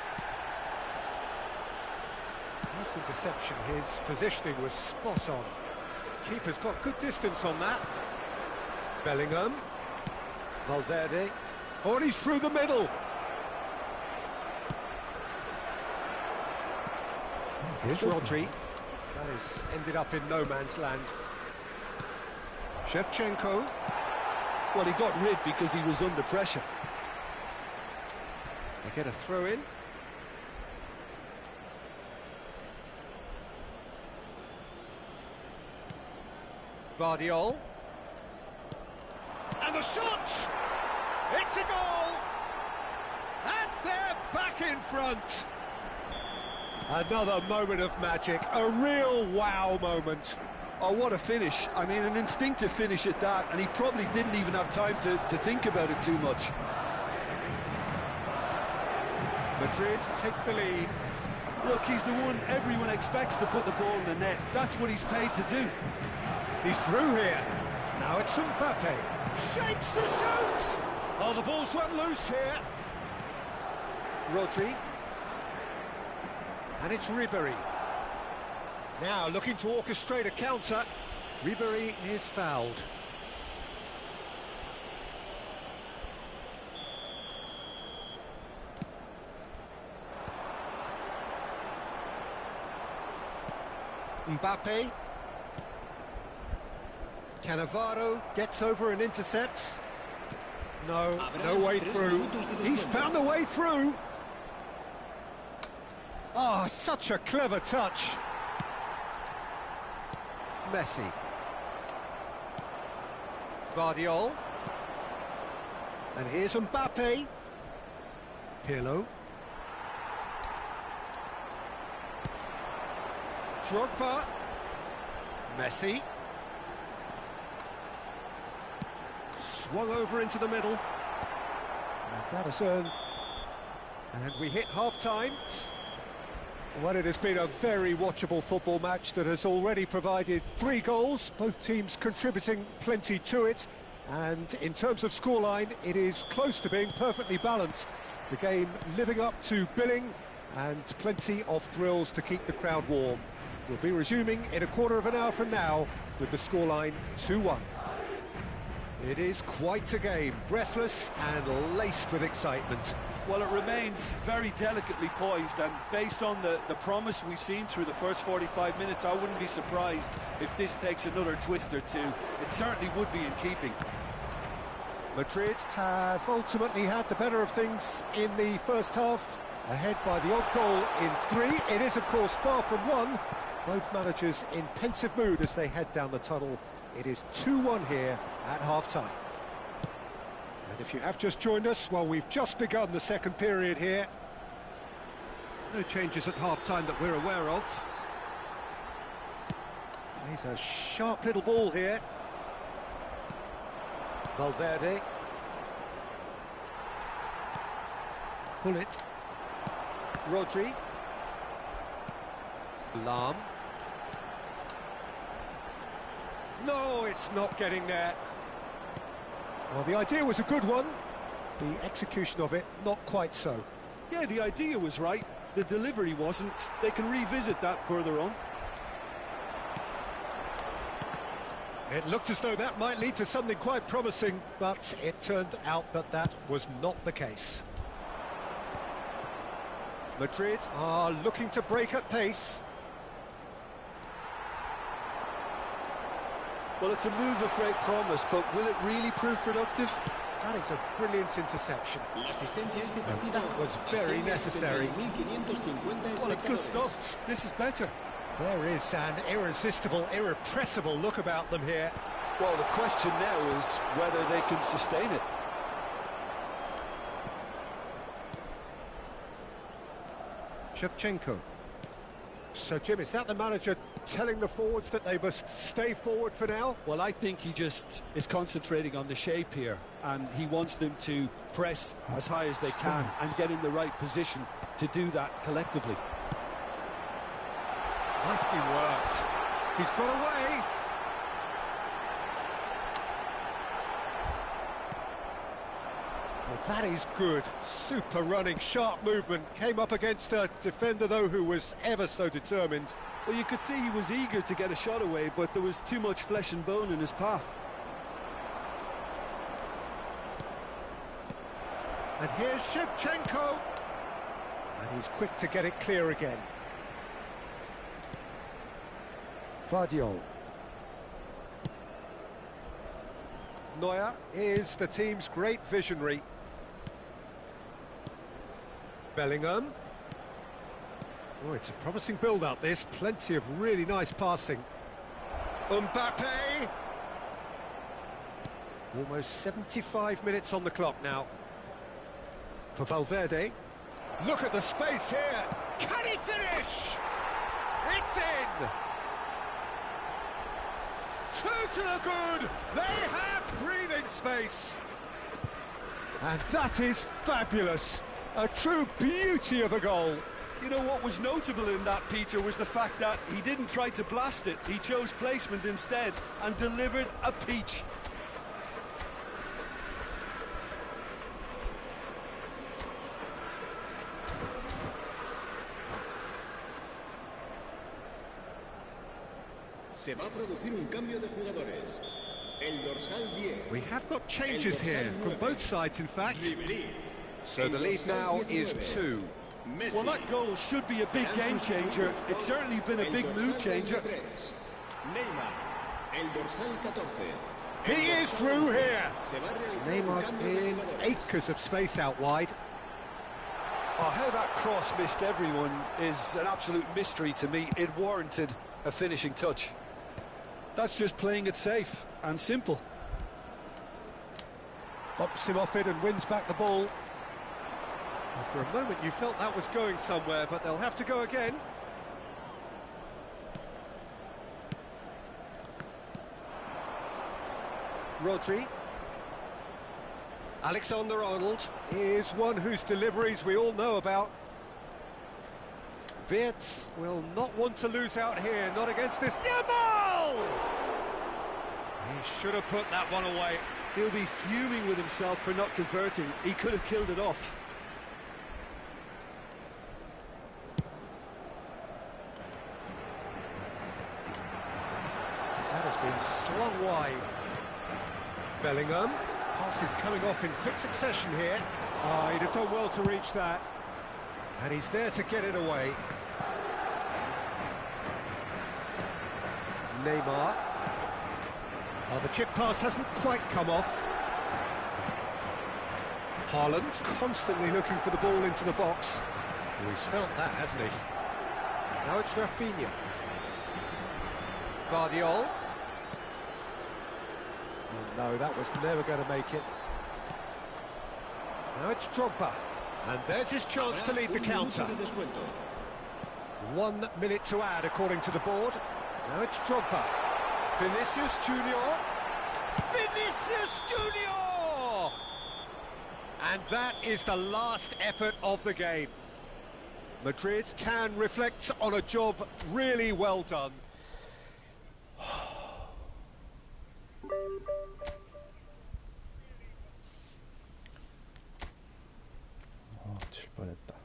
Nice interception. His positioning was spot on. Keeper's got good distance on that. Bellingham. Valverde. Oh, and he's through the middle. Here's Rodri. That has ended up in no man's land. Shevchenko. Well, he got rid because he was under pressure. They get a throw in. Vardiol. And the shot! It's a goal! And they're back in front! Another moment of magic, a real wow moment. Oh, what a finish. I mean, an instinctive finish at that, and he probably didn't even have time to think about it too much. Madrid take the lead. Look, he's the one everyone expects to put the ball in the net. That's what he's paid to do. He's through here. Now it's Mbappe. Shapes to shoot! Oh, the ball's run loose here. Rodri. And it's Ribéry. Now looking to orchestrate a counter. Ribéry is fouled. Mbappe. Cannavaro gets over and intercepts. No way through. He's found a way through. Ah, oh, such a clever touch. Messi. Vardiol. And here's Mbappe. Pirlo. Drogba. Messi. Swung over into the middle. And that is earned. And we hit half-time. Well, it has been a very watchable football match that has already provided 3 goals, both teams contributing plenty to it. And in terms of scoreline, it is close to being perfectly balanced. The game living up to billing and plenty of thrills to keep the crowd warm. We'll be resuming in a quarter of an hour from now with the scoreline 2-1. It is quite a game, breathless and laced with excitement. Well, it remains very delicately poised, and based on the promise we've seen through the first 45 minutes, I wouldn't be surprised if this takes another twist or two. It certainly would be in keeping. Madrid have ultimately had the better of things in the first half, ahead by the odd goal in 3. It is, of course, far from 1. Both managers in pensive mood as they head down the tunnel. It is 2-1 here at half-time. And if you have just joined us, well, we've just begun the second period here. No changes at half-time that we're aware of. Plays a sharp little ball here. Valverde. Pull it. Rodri. Lam. No, it's not getting there. Well, the idea was a good one. The execution of it, not quite so. Yeah, the idea was right. The delivery wasn't. They can revisit that further on. It looked as though that might lead to something quite promising, but it turned out that that was not the case. Madrid are looking to break at pace. Well, it's a move of great promise, but will it really prove productive? That is a brilliant interception. And that was very necessary. Well, it's good stuff. This is better. There is an irresistible, irrepressible look about them here. Well, the question now is whether they can sustain it. Shevchenko. So, Jim, is that the manager telling the forwards that they must stay forward for now? Well, I think he just is concentrating on the shape here, and he wants them to press as high as they can and get in the right position to do that collectively. Nicely worked. He's got away. Well, that is good. Super running, sharp movement. Came up against a defender, though, who was ever so determined. Well, you could see he was eager to get a shot away, but there was too much flesh and bone in his path. And here's Shevchenko. And he's quick to get it clear again. Vardiol. Neuer is the team's great visionary. Bellingham. Oh, it's a promising build-up, this. Plenty of really nice passing. Mbappe! Almost 75 minutes on the clock now. For Valverde. Look at the space here. Can he finish? It's in! Two to the good! They have breathing space! And that is fabulous! A true beauty of a goal! You know what was notable in that, Peter, was the fact that he didn't try to blast it. He chose placement instead and delivered a peach. Se va a producir un cambio de jugadores. El dorsal 10. We have got changes here, from both sides in fact. So the lead now is 2. Well, that goal should be a big game changer. It's certainly been a big mood changer. Neymar, el dorsal 14. He is through here! Neymar in acres of space out wide. Oh, how that cross missed everyone is an absolute mystery to me. It warranted a finishing touch. That's just playing it safe and simple. Bumps him off it and wins back the ball. Well, for a moment you felt that was going somewhere, but they'll have to go again. Rodri. Alexander-Arnold is one whose deliveries we all know about. Wirtz will not want to lose out here, not against this. Yamal! He should have put that one away. He'll be fuming with himself for not converting. He could have killed it off. That has been slung wide. Bellingham. Pass is coming off in quick succession here. Oh, he'd have done well to reach that. And he's there to get it away. Neymar. Oh, the chip pass hasn't quite come off. Haaland constantly looking for the ball into the box. Oh, he's felt that, hasn't he? Now it's Rafinha. Vardiol. Oh, no, that was never going to make it. Now it's Drogba. And there's his chance to lead the counter. 1 minute to add, according to the board. Now it's Drogba. Vinicius Junior. Vinicius Junior! And that is the last effort of the game. Madrid can reflect on a job really well done. 칠 뻔했다.